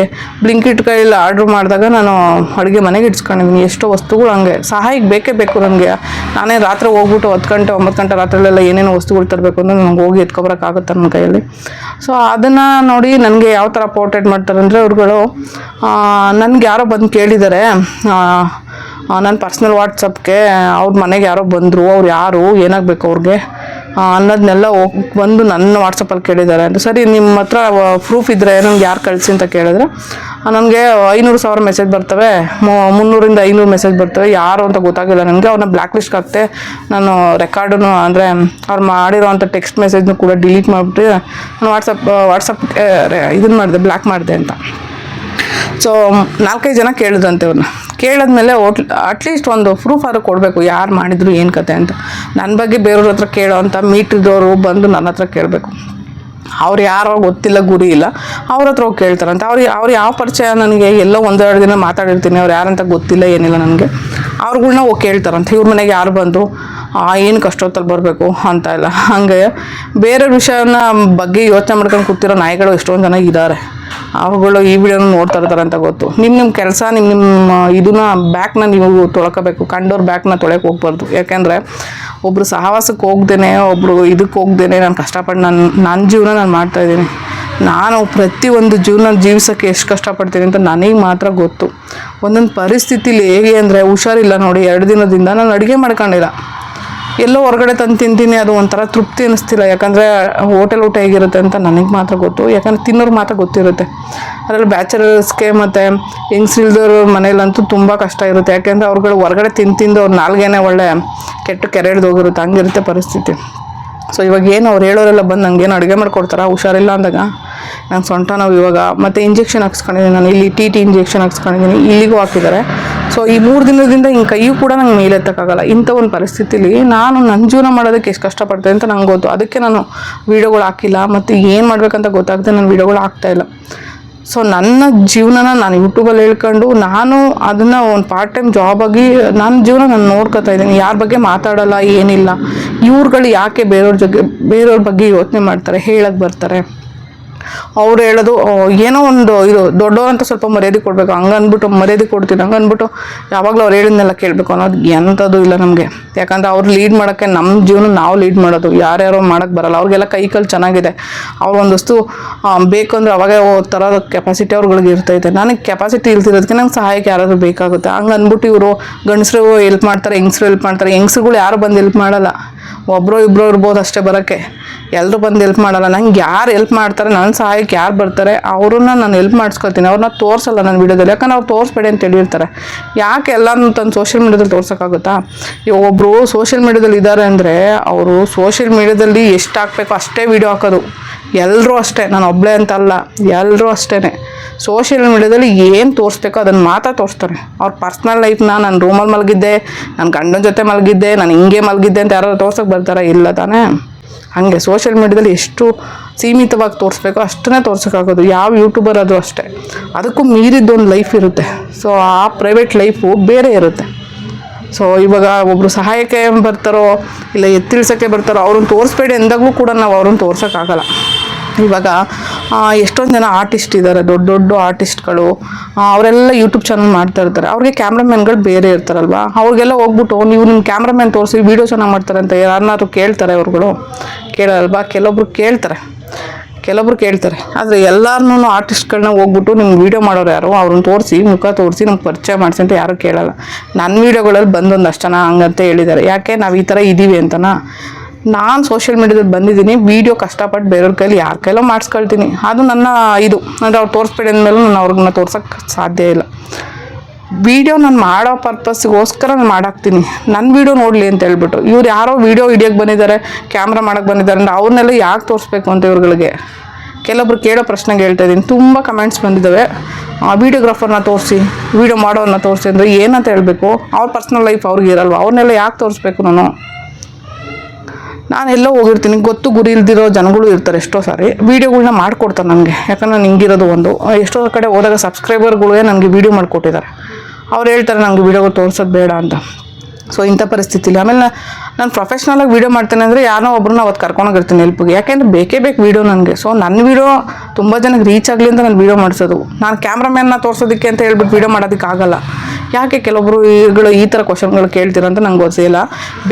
ಬ್ಲಿಂಕಿಟ್ ಕೈಯಲ್ಲಿ ಆರ್ಡ್ರ್ ಮಾಡಿದಾಗ ನಾನು ಅಡುಗೆ ಮನೆಗೆ ಇಡ್ಸ್ಕೊಂಡಿದ್ದೀನಿ. ಎಷ್ಟೋ ವಸ್ತುಗಳು ಹಂಗೆ ಸಹಾಯಕ್ಕೆ ಬೇಕೇ ಬೇಕು ನನಗೆ. ನಾನೇ ರಾತ್ರಿ ಹೋಗ್ಬಿಟ್ಟು 10 ಗಂಟೆ 9 ಗಂಟೆ ರಾತ್ರಿಯಲ್ಲೆಲ್ಲ ಏನೇನೋ ವಸ್ತುಗಳು ತರಬೇಕು ಅಂದರೆ ನನಗೆ ಹೋಗಿ ಎತ್ಕೊಬರೋಕ್ಕಾಗುತ್ತೆ ನನ್ನ ಕೈಯಲ್ಲಿ. ಸೊ ಅದನ್ನು ನೋಡಿ ನನಗೆ ಯಾವ ಥರ ಪೋರ್ಟ್ರೇಟ್ ಮಾಡ್ತಾರೆ ಅಂದರೆ ಅವ್ರುಗಳು, ನನಗೆ ಯಾರೋ ಬಂದು ಕೇಳಿದ್ದಾರೆ ನನ್ನ ಪರ್ಸ್ನಲ್ ವಾಟ್ಸಪ್ಗೆ, ಅವ್ರ ಮನೆಗೆ ಯಾರೋ ಬಂದರು, ಅವ್ರು ಯಾರು, ಏನಾಗಬೇಕು ಅವ್ರಿಗೆ ಅನ್ನೋದನ್ನೆಲ್ಲ ಬಂದು ನನ್ನ ವಾಟ್ಸಪ್ಪಲ್ಲಿ ಕೇಳಿದ್ದಾರೆ ಅಂತ. ಸರಿ ನಿಮ್ಮ ಹತ್ರ ಪ್ರೂಫ್ ಇದ್ದರೆ ನನಗೆ ಯಾರು ಕಳಿಸಿ ಅಂತ ಕೇಳಿದ್ರೆ, ನನಗೆ 500,000 ಮೆಸೇಜ್ ಬರ್ತವೆ, 300ರಿಂದ 500 ಮೆಸೇಜ್ ಬರ್ತವೆ, ಯಾರು ಅಂತ ಗೊತ್ತಾಗಿಲ್ಲ ನನಗೆ. ಅವ್ರನ್ನ ಬ್ಲ್ಯಾಕ್ ಲಿಸ್ಟ್ ಹಾಕ್ತೆ, ನಾನು ರೆಕಾರ್ಡನ್ನು ಅಂದರೆ ಅವ್ರು ಮಾಡಿರೋವಂಥ ಟೆಕ್ಸ್ಟ್ ಮೆಸೇಜ್ನು ಕೂಡ ಡಿಲೀಟ್ ಮಾಡಿಬಿಟ್ಟು ನಾನು ವಾಟ್ಸಪ್ಗೆ ಇದನ್ನು ಮಾಡಿದೆ, ಬ್ಲ್ಯಾಕ್ ಮಾಡಿದೆ ಅಂತ. ಸೊ 4-5 ಜನ ಕೇಳಿದ್ರಂತೆ ಅವ್ರನ್ನ. ಕೇಳಿದ್ಮೇಲೆ ಅಟ್ಲೀಸ್ಟ್ ಒಂದು ಪ್ರೂಫ್ ಆದ್ರೂ ಕೊಡಬೇಕು, ಯಾರು ಮಾಡಿದ್ರು ಏನು ಕತೆ ಅಂತ. ನನ್ನ ಬಗ್ಗೆ ಬೇರೆಯವ್ರ ಹತ್ರ ಕೇಳೋ ಅಂತ ಮೀಟ್ರಿದವರು ಬಂದು ನನ್ನ ಹತ್ರ ಕೇಳಬೇಕು. ಅವ್ರು ಯಾರೋ ಗೊತ್ತಿಲ್ಲ, ಗುರಿ ಇಲ್ಲ, ಅವ್ರ ಹತ್ರ ಹೋಗಿ ಕೇಳ್ತಾರಂತೆ. ಅವ್ರು ಯಾವ ಪರಿಚಯ ನನಗೆ, ಎಲ್ಲೋ 1-2 ದಿನ ಮಾತಾಡಿರ್ತೀನಿ, ಅವ್ರು ಯಾರಂತ ಗೊತ್ತಿಲ್ಲ, ಏನಿಲ್ಲ ನನಗೆ. ಅವ್ರುಗಳ್ನ ಹೋಗಿ ಕೇಳ್ತಾರಂತೆ, ಇವ್ರ ಮನೆಗೆ ಯಾರು ಬಂದು ಏನಕ್ಕೆ ಅಷ್ಟೊತ್ತಲ್ಲಿ ಬರಬೇಕು ಅಂತ ಇಲ್ಲ. ಹಾಗೆ ಬೇರೆ ವಿಷಯನ ಬಗ್ಗೆ ಯೋಚನೆ ಮಾಡ್ಕೊಂಡು ಕೂತಿರೋ ನಾಯಿಗಳು ಎಷ್ಟೊಂದು ಜನ ಇದ್ದಾರೆ. ಅವುಗಳು ಈ ವಿಡಿಯೋನ ನೋಡ್ತಾ ಇರ್ತಾರೆ ಅಂತ ಗೊತ್ತು. ನಿಮ್ಮ ಕೆಲಸ, ನಿಮ್ಮ ಇದನ್ನ ಬ್ಯಾಕ್ನ ನೀವು ತೊಳ್ಕೋಬೇಕು. ಕಂಡೋರ್ ಬ್ಯಾಕ್ನ ತೊಳೆಯೋಕೆ ಹೋಗ್ಬಾರ್ದು. ಯಾಕೆಂದರೆ ಒಬ್ಬರು ಸಹವಾಸಕ್ಕೆ ಹೋಗ್ದೇನೆ, ಒಬ್ಬರು ಇದಕ್ಕೆ ಹೋಗ್ದೇನೆ ನಾನು ಕಷ್ಟಪಟ್ಟು ನನ್ನ ಜೀವನ ನಾನು ಮಾಡ್ತಾಯಿದ್ದೀನಿ. ನಾನು ಪ್ರತಿಯೊಂದು ಜೀವನ ಜೀವಿಸೋಕ್ಕೆ ಎಷ್ಟು ಕಷ್ಟಪಡ್ತೀನಿ ಅಂತ ನನಗೆ ಮಾತ್ರ ಗೊತ್ತು. ಒಂದೊಂದು ಪರಿಸ್ಥಿತಿಲಿ ಹೇಗೆ ಅಂದರೆ, ಹುಷಾರಿಲ್ಲ ನೋಡಿ, 2 ದಿನದಿಂದ ನಾನು ಅಡುಗೆ ಮಾಡ್ಕೊಂಡಿಲ್ಲ, ಎಲ್ಲೋ ಹೊರಗಡೆ ತಂದು ತಿಂತೀನಿ, ಅದು ಒಂಥರ ತೃಪ್ತಿ ಅನ್ನಿಸ್ತಿಲ್ಲ. ಯಾಕಂದರೆ ಹೋಟೆಲ್ ಊಟ ಹೇಗಿರುತ್ತೆ ಅಂತ ನನಗೆ ಮಾತ್ರ ಗೊತ್ತು. ಯಾಕಂದರೆ ತಿನ್ನೋರು ಮಾತ್ರ ಗೊತ್ತಿರುತ್ತೆ. ಅದರಲ್ಲಿ ಬ್ಯಾಚಲರ್ಸ್ಗೆ ಮತ್ತು ಹೆಂಗ್ಸ್ರಿಲ್ದವ್ರ ಮನೇಲಂತೂ ತುಂಬ ಕಷ್ಟ ಇರುತ್ತೆ. ಯಾಕೆಂದರೆ ಅವ್ರುಗಳು ಹೊರಗಡೆ ತಿಂದು ಅವ್ರ ನಾಲ್ಗೇನೆ ಒಳ್ಳೆ ಕೆಟ್ಟು ಕೆರೆಡ್ದೋಗಿರುತ್ತೆ, ಹಂಗಿರುತ್ತೆ ಪರಿಸ್ಥಿತಿ. ಸೊ ಇವಾಗ ಏನು ಅವ್ರು ಹೇಳೋರೆಲ್ಲ ಬಂದು ನನಗೇನು ಅಡುಗೆ ಮಾಡಿಕೊಡ್ತಾರ ಹುಷಾರಿಲ್ಲ ಅಂದಾಗ? ನಂಗೆ ಸೊಂಟ ನೋವು ಇವಾಗ, ಮತ್ತು ಇಂಜೆಕ್ಷನ್ ಹಾಕ್ಸ್ಕೊಂಡಿದ್ದೀನಿ ನಾನು, ಇಲ್ಲಿ TT ಇಂಜೆಕ್ಷನ್ ಹಾಕ್ಸ್ಕೊಂಡಿದ್ದೀನಿ, ಇಲ್ಲಿಗೂ ಹಾಕಿದ್ದಾರೆ. ಸೊ ಈ 3 ದಿನದಿಂದ ಹಿಂಗೆ ಕೈಯೂ ಕೂಡ ನಂಗೆ ಮೇಲೆತ್ತಕ್ಕಾಗಲ್ಲ. ಇಂಥ ಒಂದು ಪರಿಸ್ಥಿತಿಲಿ ನಾನು ನನ್ನ ಜೀವನ ಮಾಡೋದಕ್ಕೆ ಎಷ್ಟು ಕಷ್ಟಪಡ್ತೇನೆ ಅಂತ ನಂಗೆ ಗೊತ್ತು. ಅದಕ್ಕೆ ನಾನು ವೀಡಿಯೋಗಳು ಹಾಕಿಲ್ಲ, ಮತ್ತು ಏನು ಮಾಡಬೇಕಂತ ಗೊತ್ತಾಗದೆ ನಾನು ವೀಡಿಯೋಗಳು ಹಾಕ್ತಾಯಿಲ್ಲ. ಸೊ ನನ್ನ ಜೀವನನ ನಾನು ಯೂಟ್ಯೂಬಲ್ಲಿ ಹೇಳ್ಕೊಂಡು ನಾನು ಅದನ್ನು ಒಂದು ಪಾರ್ಟ್ ಟೈಮ್ ಜಾಬಾಗಿ ನನ್ನ ಜೀವನ ನಾನು ನೋಡ್ಕೊತಾ ಇದ್ದೀನಿ. ಯಾರ ಬಗ್ಗೆ ಮಾತಾಡೋಲ್ಲ, ಏನಿಲ್ಲ. ಇವ್ರುಗಳು ಯಾಕೆ ಬೇರೆಯವ್ರ ಬಗ್ಗೆ ಯೋಚನೆ ಮಾಡ್ತಾರೆ, ಹೇಳಕ್ಕೆ ಬರ್ತಾರೆ. ಅವ್ರು ಹೇಳೋದು ಏನೋ ಒಂದು ಇದು ದೊಡ್ಡವ್ರಂತ ಸ್ವಲ್ಪ ಮರ್ಯಾದೆ ಕೊಡಬೇಕು, ಹಂಗೆ ಅಂದ್ಬಿಟ್ಟು ಮರ್ಯಾದೆ ಕೊಡ್ತೀನಿ, ಹಂಗೆ ಅಂದ್ಬಿಟ್ಟು ಯಾವಾಗಲೂ ಅವ್ರು ಹೇಳಿದ್ನೆಲ್ಲ ಕೇಳಬೇಕು ಅನ್ನೋದು ಎಂಥದ್ದು ಇಲ್ಲ ನಮಗೆ. ಯಾಕಂದರೆ ಅವ್ರು ಲೀಡ್ ಮಾಡೋಕ್ಕೆ ನಮ್ಮ ಜೀವನ ನಾವು ಲೀಡ್ ಮಾಡೋದು, ಯಾರ್ಯಾರೋ ಮಾಡೋಕ್ಕೆ ಬರಲ್ಲ. ಅವ್ರಿಗೆಲ್ಲ ಕೈಕಲ್ ಚೆನ್ನಾಗಿದೆ, ಅವ್ರು ಒಂದು ವಸ್ತು ಬೇಕು ಅಂದರೆ ಅವಾಗ ತರೋದು ಕೆಪಾಸಿಟಿ ಅವ್ರುಗಳಿಗೆ ಇರ್ತೈತೆ. ನನಗೆ ಕೆಪಾಸಿಟಿ ಇಲ್ತಿರೋದಕ್ಕೆ ನಂಗೆ ಸಹಾಯಕ್ಕೆ ಯಾರಾದರೂ ಬೇಕಾಗುತ್ತೆ. ಹಂಗೆ ಅಂದ್ಬಿಟ್ಟು ಇವರು ಗಂಡಸರು ಹೆಲ್ಪ್ ಮಾಡ್ತಾರೆ, ಹೆಂಗಸರು ಹೆಲ್ಪ್ ಮಾಡ್ತಾರೆ. ಹೆಂಗಸ್ರುಗಳು ಯಾರು ಬಂದು ಹೆಲ್ಪ್ ಮಾಡಲ್ಲ, ಒಬ್ಬರು ಇಬ್ಬರು ಇರ್ಬೋದು ಅಷ್ಟೇ ಬರೋಕ್ಕೆ, ಎಲ್ಲರೂ ಬಂದು ಹೆಲ್ಪ್ ಮಾಡಲ್ಲ. ನಂಗೆ ಯಾರು ಹೆಲ್ಪ್ ಮಾಡ್ತಾರೆ, ನನ್ನ ಸಹಾಯಕ್ಕೆ ಯಾರು ಬರ್ತಾರೆ ಅವ್ರನ್ನ ನಾನು ಹೆಲ್ಪ್ ಮಾಡಿಸ್ಕೊತೀನಿ. ಅವ್ರನ್ನ ತೋರಿಸಲ್ಲ ನನ್ನ ವೀಡಿಯೋದಲ್ಲಿ, ಯಾಕಂದ್ರೆ ಅವ್ರು ತೋರಿಸ್ಬೇಡಿ ಅಂತ ಹೇಳಿರ್ತಾರೆ. ಯಾಕೆ ಎಲ್ಲನೂ ತಂದು ಸೋಷಿಯಲ್ ಮೀಡಿಯಾದಲ್ಲಿ ತೋರ್ಸೋಕ್ಕಾಗುತ್ತಾ? ಒಬ್ಬರು ಸೋಷಿಯಲ್ ಮೀಡಿಯಾದಲ್ಲಿ ಇದ್ದಾರೆ ಅಂದರೆ ಅವರು ಸೋಷಿಯಲ್ ಮೀಡಿಯಾದಲ್ಲಿ ಎಷ್ಟು ಹಾಕಬೇಕು ಅಷ್ಟೇ ವೀಡಿಯೋ ಹಾಕೋದು. ಎಲ್ಲರೂ ಅಷ್ಟೇ, ನಾನು ಒಬ್ಬಳೇ ಅಂತ ಅಲ್ಲ, ಎಲ್ಲರೂ ಅಷ್ಟೇ. ಸೋಷಿಯಲ್ ಮೀಡಿಯಾದಲ್ಲಿ ಏನು ತೋರಿಸ್ಬೇಕೋ ಅದನ್ನು ಮಾತ್ರ ತೋರಿಸ್ತಾರೆ. ಅವ್ರ ಪರ್ಸ್ನಲ್ ಲೈಫ್ನ ನಾನು ರೂಮಲ್ಲಿ ಮಲಗಿದ್ದೆ, ನನ್ನ ಗಂಡನ ಜೊತೆ ಮಲಗಿದ್ದೆ, ನಾನು ಹಿಂಗೆ ಮಲಗಿದ್ದೆ ಅಂತ ಯಾರು ತೋರ್ಸೋಕೆ ಬರ್ತಾರೆ? ಇಲ್ಲ ತಾನೇ. ಹಾಗೆ ಸೋಷಿಯಲ್ ಮೀಡಿಯಾದಲ್ಲಿ ಎಷ್ಟು ಸೀಮಿತವಾಗಿ ತೋರಿಸ್ಬೇಕೋ ಅಷ್ಟನ್ನೇ ತೋರ್ಸೋಕ್ಕಾಗೋದು. ಯಾವ ಯೂಟ್ಯೂಬರ್ ಆದರೂ ಅಷ್ಟೇ, ಅದಕ್ಕೂ ಮೀರಿದ್ದೊಂದು ಲೈಫ್ ಇರುತ್ತೆ. ಸೊ ಆ ಪ್ರೈವೇಟ್ ಲೈಫು ಬೇರೆ ಇರುತ್ತೆ. ಸೊ ಇವಾಗ ಒಬ್ಬರು ಸಹಾಯಕ್ಕೆ ಬರ್ತಾರೋ ಇಲ್ಲ ಎತ್ತಿಳ್ಸೋಕ್ಕೆ ಬರ್ತಾರೋ ಅವ್ರನ್ನ ತೋರಿಸ್ಬೇಡಿ ಎಂದಾಗಲೂ ಕೂಡ ನಾವು ಅವ್ರನ್ನ ತೋರ್ಸೋಕ್ಕಾಗಲ್ಲ. ಇವಾಗ ಎಷ್ಟೊಂದು ಜನ ಆರ್ಟಿಸ್ಟ್ ಇದ್ದಾರೆ, ದೊಡ್ಡ ದೊಡ್ಡ ಆರ್ಟಿಸ್ಟ್ಗಳು, ಅವರೆಲ್ಲ ಯೂಟ್ಯೂಬ್ ಚಾನಲ್ ಮಾಡ್ತಾ ಇರ್ತಾರೆ. ಅವ್ರಿಗೆ ಕ್ಯಾಮ್ರಾಮನ್ಗಳು ಬೇರೆ ಇರ್ತಾರಲ್ವ, ಅವ್ರಿಗೆಲ್ಲ ಹೋಗ್ಬಿಟ್ಟು ನೀವು ನಿಮ್ಮ ಕ್ಯಾಮ್ರಾಮನ್ ತೋರಿಸಿ ವೀಡಿಯೋ ಚೆನ್ನಾಗಿ ಮಾಡ್ತಾರೆ ಅಂತ ಯಾರನ್ನಾದ್ರು ಕೇಳ್ತಾರೆ? ಅವ್ರುಗಳು ಕೇಳಲ್ವಾ? ಕೆಲವೊಬ್ರು ಕೇಳ್ತಾರೆ. ಆದರೆ ಎಲ್ಲರನ್ನೂ ಆರ್ಟಿಸ್ಟ್ಗಳನ್ನ ಹೋಗ್ಬಿಟ್ಟು ನಿಮ್ಗೆ ವೀಡಿಯೋ ಮಾಡೋರು ಯಾರು, ಅವ್ರನ್ನ ತೋರಿಸಿ, ಮುಖ ತೋರಿಸಿ ನಮ್ಗೆ ಪರಿಚಯ ಮಾಡಿಸಿ ಅಂತ ಯಾರೂ ಕೇಳಲ್ಲ. ನನ್ನ ವೀಡಿಯೋಗಳಲ್ಲಿ ಬಂದೊಂದು ಜನ ಹಂಗಂತ ಹೇಳಿದ್ದಾರೆ. ಯಾಕೆ ನಾವು ಈ ಥರ ಇದ್ದೀವಿ ಅಂತನಾ? ನಾನು ಸೋಷಿಯಲ್ ಮೀಡಿಯಾದಲ್ಲಿ ಬಂದಿದ್ದೀನಿ, ವೀಡಿಯೋ ಕಷ್ಟಪಟ್ಟು ಬೇರೆಯವ್ರ ಕೈಲಿ ಯಾರ ಕೈಲೋ ಮಾಡಿಸ್ಕೊಳ್ತೀನಿ. ಅದು ನನ್ನ ಇದು ಅಂದರೆ ಅವ್ರು ತೋರಿಸ್ಬೇಡಿ ಅಂದಮೇಲೆ ನಾನು ಅವ್ರನ್ನ ತೋರ್ಸೋಕ್ಕೆ ಸಾಧ್ಯ ಇಲ್ಲ. ವೀಡಿಯೋ ನಾನು ಮಾಡೋ ಪರ್ಪಸ್ಗೋಸ್ಕರ ನಾನು ಮಾಡಾಕ್ತೀನಿ, ನನ್ನ ವೀಡಿಯೋ ನೋಡಲಿ ಅಂತ ಹೇಳ್ಬಿಟ್ಟು. ಇವ್ರು ಯಾರೋ ವೀಡಿಯೋ ಹಿಡಿಯೋಕ್ಕೆ ಬಂದಿದ್ದಾರೆ, ಕ್ಯಾಮ್ರಾ ಮಾಡೋಕ್ಕೆ ಬಂದಿದ್ದಾರೆ ಅಂದರೆ ಅವ್ರನ್ನೆಲ್ಲ ಯಾಕೆ ತೋರಿಸ್ಬೇಕು ಅಂತ ಇವ್ರುಗಳಿಗೆ ಕೆಲವೊಬ್ರು ಕೇಳೋ ಪ್ರಶ್ನೆಗೆ ಹೇಳ್ತಾ ಇದ್ದೀನಿ. ತುಂಬ ಕಮೆಂಟ್ಸ್ ಬಂದಿದ್ದಾವೆ, ವೀಡಿಯೋಗ್ರಾಫರ್ನ ತೋರಿಸಿ, ವೀಡಿಯೋ ಮಾಡೋರನ್ನ ತೋರಿಸಿ ಅಂದರೆ ಏನಂತ ಹೇಳಬೇಕು? ಅವ್ರ ಪರ್ಸ್ನಲ್ ಲೈಫ್ ಅವ್ರಿಗೆ ಇರಲ್ವ, ಅವ್ರನ್ನೆಲ್ಲ ಯಾಕೆ ತೋರಿಸ್ಬೇಕು ನಾನು? ನಾನೆಲ್ಲೋ ಹೋಗಿರ್ತೀನಿ, ಗೊತ್ತು ಗುರಿ ಇಲ್ದಿರೋ ಜನಗಳು ಇರ್ತಾರೆ ಎಷ್ಟೋ ಸಾರಿ, ವೀಡಿಯೋಗಳ್ನ ಮಾಡಿಕೊಡ್ತಾರೆ ನನಗೆ. ಯಾಕಂದ್ರೆ ನಾನು ಹಿಂಗಿರೋದು ಒಂದು ಎಷ್ಟೋ ಕಡೆ ಹೋದಾಗ ಸಬ್ಸ್ಕ್ರೈಬರ್ಗಳೇ ನನಗೆ ವೀಡಿಯೋ ಮಾಡಿಕೊಟ್ಟಿದ್ದಾರೆ. ಅವ್ರು ಹೇಳ್ತಾರೆ ನನಗೆ ವೀಡಿಯೋಗಳು ತೋರ್ಸೋದು ಬೇಡ ಅಂತ. ಸೊ ಇಂಥ ಪರಿಸ್ಥಿತಿಲಿ ಆಮೇಲೆ ನಾನು ಪ್ರೊಫೆಷ್ನಲಾಗಿ ವೀಡಿಯೋ ಮಾಡ್ತೇನೆ ಅಂದರೆ ಯಾರೋ ಒಬ್ಬರನ್ನ ಅವತ್ತು ಕರ್ಕೊಂಡೋಗಿರ್ತೀನಿ ಹೆಲ್ಪ್ಗೆ, ಯಾಕೆಂದರೆ ಬೇಕೇ ಬೇಕು ವೀಡಿಯೋ ನನಗೆ. ಸೊ ನನ್ನ ವೀಡಿಯೋ ತುಂಬ ಜನಕ್ಕೆ ರೀಚ್ ಆಗಲಿ ಅಂತ ನಾನು ವೀಡಿಯೋ ಮಾಡಿಸೋದು. ನಾನು ಕ್ಯಾಮ್ರಾಮ್ಯಾನ್ನ ತೋರಿಸೋದಕ್ಕೆ ಅಂತ ಹೇಳ್ಬಿಟ್ಟು ವೀಡಿಯೋ ಮಾಡೋದಕ್ಕಾಗಲ್ಲ. ಯಾಕೆ ಕೆಲವೊಬ್ಬರು ಈ ಥರ ಕ್ವಶನ್ಗಳು ಕೇಳ್ತೀರ ಅಂತ ನಂಗೆ ಗೊತ್ತಿಲ್ಲ.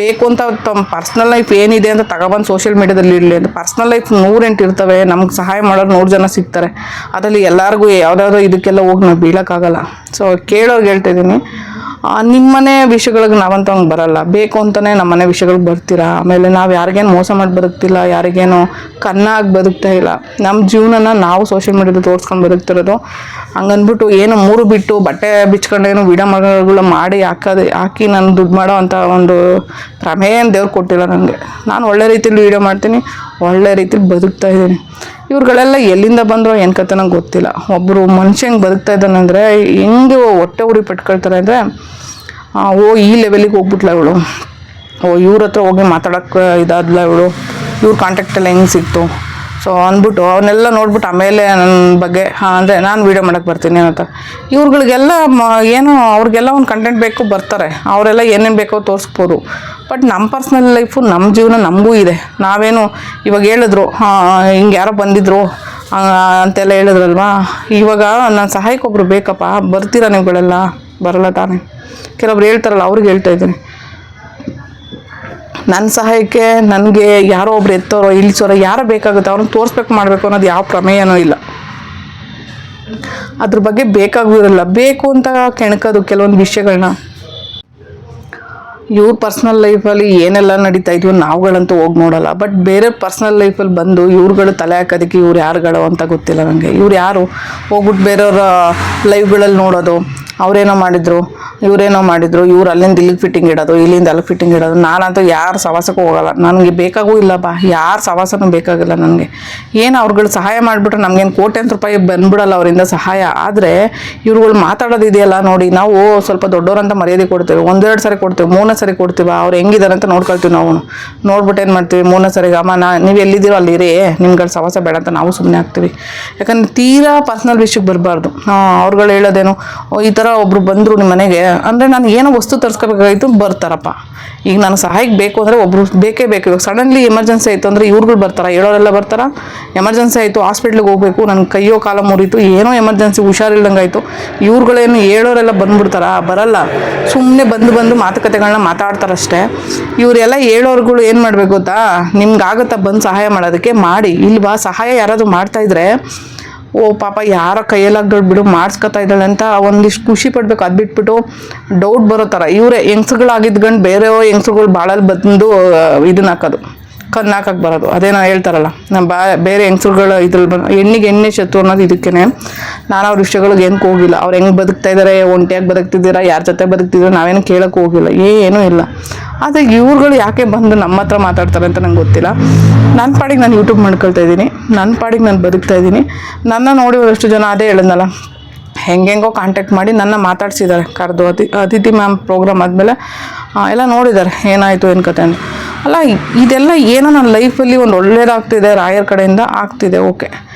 ಬೇಕು ಅಂತ ತಮ್ಮ ಪರ್ಸ್ನಲ್ ಲೈಫ್ ಏನಿದೆ ಅಂತ ತಗೊಬಂದು ಸೋಷಿಯಲ್ ಮೀಡ್ಯಾದಲ್ಲಿ ಇರಲಿ ಅಂತ. ಪರ್ಸ್ನಲ್ ಲೈಫ್ 108 ಇರ್ತವೆ, ನಮ್ಗೆ ಸಹಾಯ ಮಾಡೋರು 100 ಜನ ಸಿಗ್ತಾರೆ. ಅದರಲ್ಲಿ ಎಲ್ಲರಿಗೂ ಯಾವುದಾದ್ರೂ ಇದಕ್ಕೆಲ್ಲ ಹೋಗಿ ನಾವು ಬೀಳೋಕ್ಕಾಗಲ್ಲ. ಸೊ ಕೇಳೋರ್ಗೆ ಹೇಳ್ತಾಯಿದ್ದೀನಿ, ನಿಮ್ಮನೆ ವಿಷಯಗಳಿಗೆ ನಾವಂತ ಹಂಗೆ ಬರಲ್ಲ, ಬೇಕು ಅಂತಲೇ ನಮ್ಮನೆ ವಿಷಯಗಳಿಗೆ ಬರ್ತೀರಾ. ಆಮೇಲೆ ನಾವು ಯಾರಿಗೇನು ಮೋಸ ಮಾಡಿ ಬದುಕ್ತಿಲ್ಲ, ಯಾರಿಗೇನು ಕಣ್ಣಾಗಿ ಬದುಕ್ತಾ ಇಲ್ಲ. ನಮ್ಮ ಜೀವನನ ನಾವು ಸೋಷಿಯಲ್ ಮೀಡ್ಯಾದಲ್ಲಿ ತೋರಿಸ್ಕೊಂಡು ಬದುಕ್ತಿರೋದು. ಹಂಗನ್ಬಿಟ್ಟು ಏನು 3 ಬಿಟ್ಟು ಬಟ್ಟೆ ಬಿಚ್ಕೊಂಡೇನು ವೀಡಿಯೋಗಳು ಮಾಡಿ ಹಾಕಿ ನಾನು ದುಡ್ಡು ಮಾಡೋ ಅಂಥ ಒಂದು ಪ್ರಮೇಯ ದೇವ್ರು ಕೊಟ್ಟಿಲ್ಲ ನನಗೆ. ನಾನು ಒಳ್ಳೆ ರೀತಿಯಲ್ಲಿ ವೀಡಿಯೋ ಮಾಡ್ತೀನಿ, ಒಳ್ಳೆ ರೀತಿಲಿ ಬದುಕ್ತಾ ಇದ್ದೀನಿ. ಇವ್ರುಗಳೆಲ್ಲ ಎಲ್ಲಿಂದ ಬಂದರೋ ಏನು ಕತೆ ನಂಗೆ ಗೊತ್ತಿಲ್ಲ. ಒಬ್ಬರು ಮನುಷ್ಯ ಹೆಂಗೆ ಬದುಕ್ತಾ ಇದ್ದಾನಂದರೆ, ಹೆಂಗೆ ಹೊಟ್ಟೆ ಉರಿ ಪಟ್ಕೊಳ್ತಾರೆ ಅಂದರೆ, ಈ ಲೆವೆಲಿಗೆ ಹೋಗ್ಬಿಟ್ಲ ಇವಳು, ಇವ್ರ ಹತ್ರ ಹೋಗಿ ಮಾತಾಡೋಕ್ಕೆ ಇದಾದ್ಲ ಇವಳು, ಇವ್ರ ಕಾಂಟ್ಯಾಕ್ಟೆಲ್ಲ ಹೆಂಗೆ ಸಿಕ್ತು. ಸೊ ಅಂದ್ಬಿಟ್ಟು ಅವನ್ನೆಲ್ಲ ನೋಡ್ಬಿಟ್ಟು ಆಮೇಲೆ ನನ್ನ ಬಗ್ಗೆ ಅಂದರೆ ನಾನು ವೀಡಿಯೋ ಮಾಡೋಕ್ಕೆ ಬರ್ತೀನಿ ಅಂತ. ಇವ್ರುಗಳಿಗೆಲ್ಲ ಏನೋ ಅವ್ರಿಗೆಲ್ಲ ಒಂದು ಕಂಟೆಂಟ್ ಬೇಕು, ಬರ್ತಾರೆ, ಅವರೆಲ್ಲ ಏನೇನು ಬೇಕೋ ತೋರಿಸ್ಬೋದು. ಬಟ್ ನಮ್ಮ ಪರ್ಸ್ನಲ್ ಲೈಫು, ನಮ್ಮ ಜೀವನ ನಮಗೂ ಇದೆ. ನಾವೇನು ಇವಾಗ ಹೇಳಿದ್ರು ಹಿಂಗೆ ಯಾರೋ ಬಂದಿದ್ರು ಅಂತೆಲ್ಲ ಹೇಳಿದ್ರಲ್ವಾ, ಇವಾಗ ನಾನು ಸಹಾಯಕ್ಕೊಬ್ರು ಬೇಕಪ್ಪ, ಬರ್ತೀರಾ ನೀವುಗಳೆಲ್ಲ? ಬರಲ್ಲ ತಾನೇ. ಕೆಲವ್ರು ಹೇಳ್ತಾರಲ್ಲ, ಅವ್ರಿಗೆ ಹೇಳ್ತಾ ಇದ್ದೀನಿ, ನನ್ನ ಸಹಾಯಕ್ಕೆ ನನಗೆ ಯಾರೋ ಒಬ್ರು ಎತ್ತೋರೋ ಇಳಿಸೋರೋ ಯಾರೋ ಬೇಕಾಗುತ್ತೆ, ಅವ್ರನ್ನ ತೋರಿಸ್ಬೇಕು ಮಾಡಬೇಕು ಅನ್ನೋದು ಯಾವ ಪ್ರಮೇಯನೂ ಇಲ್ಲ. ಅದ್ರ ಬಗ್ಗೆ ಬೇಕಾಗಿರಲ್ಲ, ಬೇಕು ಅಂತ ಕೆಣಕೋದು ಕೆಲವೊಂದು ವಿಷಯಗಳನ್ನ. ಇವ್ರ ಪರ್ಸ್ನಲ್ ಲೈಫಲ್ಲಿ ಏನೆಲ್ಲ ನಡೀತಾ ಇದ್ವು ನಾವುಗಳಂತೂ ಹೋಗಿ ನೋಡಲ್ಲ. ಬಟ್ ಬೇರೆ ಪರ್ಸ್ನಲ್ ಲೈಫಲ್ಲಿ ಬಂದು ಇವ್ರುಗಳು ತಲೆ ಹಾಕೋದಕ್ಕೆ ಇವ್ರು ಯಾರುಗಳು ಅಂತ ಗೊತ್ತಿಲ್ಲ ನನಗೆ. ಇವ್ರು ಯಾರು ಹೋಗ್ಬಿಟ್ಟು ಬೇರೆಯವ್ರ ಲೈವ್ಗಳಲ್ಲಿ ನೋಡೋದು, ಅವರೇನೋ ಮಾಡಿದ್ರು, ಇವರೇನೋ ಮಾಡಿದ್ರು, ಇವ್ರು ಅಲ್ಲಿಂದ ಇಲ್ಲಿಗೆ ಫಿಟ್ಟಿಂಗ್ ಇಡೋದು, ಇಲ್ಲಿಂದ ಅಲ್ಲಿಗೆ ಫಿಟ್ಟಿಂಗ್ ಇಡೋದು. ನಾನಂತೂ ಯಾರು ಸವಾಸಕ್ಕೂ ಹೋಗಲ್ಲ, ನನಗೆ ಬೇಕಾಗೂ ಇಲ್ಲ ಬಾ, ಯಾರ ಸವಾಸನೂ ಬೇಕಾಗಿಲ್ಲ ನನಗೆ. ಏನು ಅವ್ರುಗಳು ಸಹಾಯ ಮಾಡಿಬಿಟ್ರೆ ನಮಗೇನು ಕೋಟ್ಯಾಂತರ ರೂಪಾಯಿ ಬಂದ್ಬಿಡಲ್ಲ ಅವರಿಂದ ಸಹಾಯ. ಆದರೆ ಇವ್ರುಗಳು ಮಾತಾಡೋದಿದೆಯಲ್ಲ ನೋಡಿ, ನಾವು ಸ್ವಲ್ಪ ದೊಡ್ಡವರಂತ ಮರ್ಯಾದೆ ಕೊಡ್ತೇವೆ, 1-2 ಸರಿ ಕೊಡ್ತೇವೆ, 3ನೇ ಸರಿ ಕೊಡ್ತೀವಿ. ಅವ್ರು ಹೆಂಗಿದ್ದಾರೆ ಅಂತ ನೋಡ್ಕೊಳ್ತೀವಿ ನಾವು. ನೋಡ್ಬಿಟ್ಟು ಏನು ಮಾಡ್ತೀವಿ, 3ನೇ ಸರಿಗೆ ಅಮ್ಮ ನೀವು ಎಲ್ಲಿದ್ದೀರೋ ಅಲ್ಲಿರಿ, ನಿಮ್ಗಳ ಸವಾಸ ಬೇಡ ಅಂತ ನಾವು ಸುಮ್ಮನೆ ಆಗ್ತೀವಿ. ಯಾಕಂದ್ರೆ ತೀರಾ ಪರ್ಸ್ನಲ್ ವಿಷಯಕ್ಕೆ ಬರಬಾರ್ದು. ಅವ್ರುಗಳು ಹೇಳೋದೇನು, ಈ ಥರ ಒಬ್ರು ಬಂದರು ನಿಮ್ಮ ಮನೆಗೆ ಅಂದರೆ ನಾನು ಏನೋ ವಸ್ತು ತರಿಸ್ಕೋಬೇಕಾಗಿತ್ತು, ಬರ್ತಾರಪ್ಪ. ಈಗ ನನಗೆ ಸಹಾಯಕ್ಕೆ ಬೇಕು ಅಂದರೆ ಒಬ್ಬರು ಬೇಕೇ ಬೇಕು. ಇವಾಗ ಸಡನ್ಲಿ ಎಮರ್ಜೆನ್ಸಿ ಆಯಿತು ಅಂದರೆ ಇವ್ರುಗಳು ಬರ್ತಾರೆ, ಹೇಳೋರೆಲ್ಲ ಬರ್ತಾರೆ. ಎಮರ್ಜೆನ್ಸಿ ಆಯಿತು, ಹಾಸ್ಪಿಟ್ಲಿಗೆ ಹೋಗಬೇಕು, ನನ್ನ ಕೈಯೋ ಕಾಲ ಮುರಿತು, ಏನೋ ಎಮರ್ಜೆನ್ಸಿ ಹುಷಾರಿಲ್ದಂಗೆ ಆಯಿತು, ಇವ್ರುಗಳೇನು ಹೇಳೋರೆಲ್ಲ ಬಂದ್ಬಿಡ್ತಾರಾ? ಬರಲ್ಲ. ಸುಮ್ಮನೆ ಬಂದು ಮಾತುಕತೆಗಳನ್ನ ಮಾತಾಡ್ತಾರಷ್ಟೇ. ಇವರೆಲ್ಲ ಹೇಳೋರುಗಳು ಏನು ಮಾಡಬೇಕು ಗೊತ್ತಾ, ನಿಮ್ಗಾಗುತ್ತಾ ಬಂದು ಸಹಾಯ ಮಾಡೋದಕ್ಕೆ ಮಾಡಿ, ಇಲ್ವಾ ಸಹಾಯ ಯಾರಾದರೂ ಮಾಡ್ತಾಯಿದ್ರೆ ಪಾಪ ಯಾರೋ ಕೈಯಲ್ಲಾಗ್ದೋಳು ಬಿಡು ಮಾಡಿಸ್ಕೊತಾ ಇದ್ದಾಳೆ ಅಂತ ಒಂದಿಷ್ಟು ಖುಷಿ ಪಡಬೇಕು. ಅದು ಬಿಟ್ಬಿಟ್ಟು ಡೌಟ್ ಬರೋ ಥರ ಇವರೇ ಹೆಂಗ್ಸುಗಳಾಗಿದ್ಕೊಂಡು ಬೇರೆ ಹೆಂಗ್ಸುಗಳು ಭಾಳಲ್ಲಿ ಬಂದು ಇದನ್ನ ಹಾಕೋದು, ಕಣ್ಣು ಹಾಕಕ್ಕೆ ಬರೋದು. ಅದೇನೋ ಹೇಳ್ತಾರಲ್ಲ, ನಮ್ಮ ಬೇರೆ ಹೆಂಗ್ಸುಗಳು ಇದ್ರಲ್ಲಿ ಹೆಣ್ಣಿಗೆ ಎಣ್ಣೆ ಶತ್ರು ಅನ್ನೋದು ಇದಕ್ಕೇ. ನಾನು ಅವ್ರ ವಿಷಯಗಳಿಗೆ ಏನಕ್ಕೆ ಹೋಗಿಲ್ಲ. ಅವ್ರು ಹೆಂಗೆ ಬದುಕ್ತಾ ಇದ್ದಾರೆ, ಒಂಟಿಯಾಗಿ ಬದುಕ್ತಿದ್ದೀರಾ, ಯಾರ ಜೊತೆ ಬದುಕ್ತಿದ್ದೀರಾ, ನಾವೇನು ಕೇಳೋಕ್ಕೆ ಹೋಗಿಲ್ಲ, ಏನೂ ಇಲ್ಲ. ಆದರೆ ಇವ್ರುಗಳು ಯಾಕೆ ಬಂದು ನಮ್ಮ ಹತ್ರ ಮಾತಾಡ್ತಾರೆ ಅಂತ ನಂಗೆ ಗೊತ್ತಿಲ್ಲ. ನನ್ನ ಪಾಡಿಗೆ ನಾನು ಯೂಟ್ಯೂಬ್ ಮಾಡ್ಕೊಳ್ತಾ ಇದ್ದೀನಿ, ನನ್ನ ಪಾಡಿಗೆ ನಾನು ಬದುಕ್ತಾ ಇದ್ದೀನಿ. ನನ್ನ ನೋಡಿ ಒಂದಷ್ಟು ಜನ ಅದೇ ಹೇಳಿದ್ನಲ್ಲ, ಹೆಂಗೆಂಗೋ ಕಾಂಟ್ಯಾಕ್ಟ್ ಮಾಡಿ ನನ್ನ ಮಾತಾಡ್ಸಿದ್ದಾರೆ, ಕರೆದು ಅದಿತಿ ಮ್ಯಾಮ್ ಪ್ರೋಗ್ರಾಮ್ ಆದಮೇಲೆ ಎಲ್ಲ ನೋಡಿದ್ದಾರೆ ಏನಾಯಿತು ಏನು ಕತೆ ಅಂತ. ಅಲ್ಲ ಇದೆಲ್ಲ ಏನೋ ನನ್ನ ಲೈಫಲ್ಲಿ ಒಂದು ಒಳ್ಳೇದಾಗ್ತಿದೆ, ರಾಯರ ಕಡೆಯಿಂದ ಆಗ್ತಿದೆ, ಓಕೆ.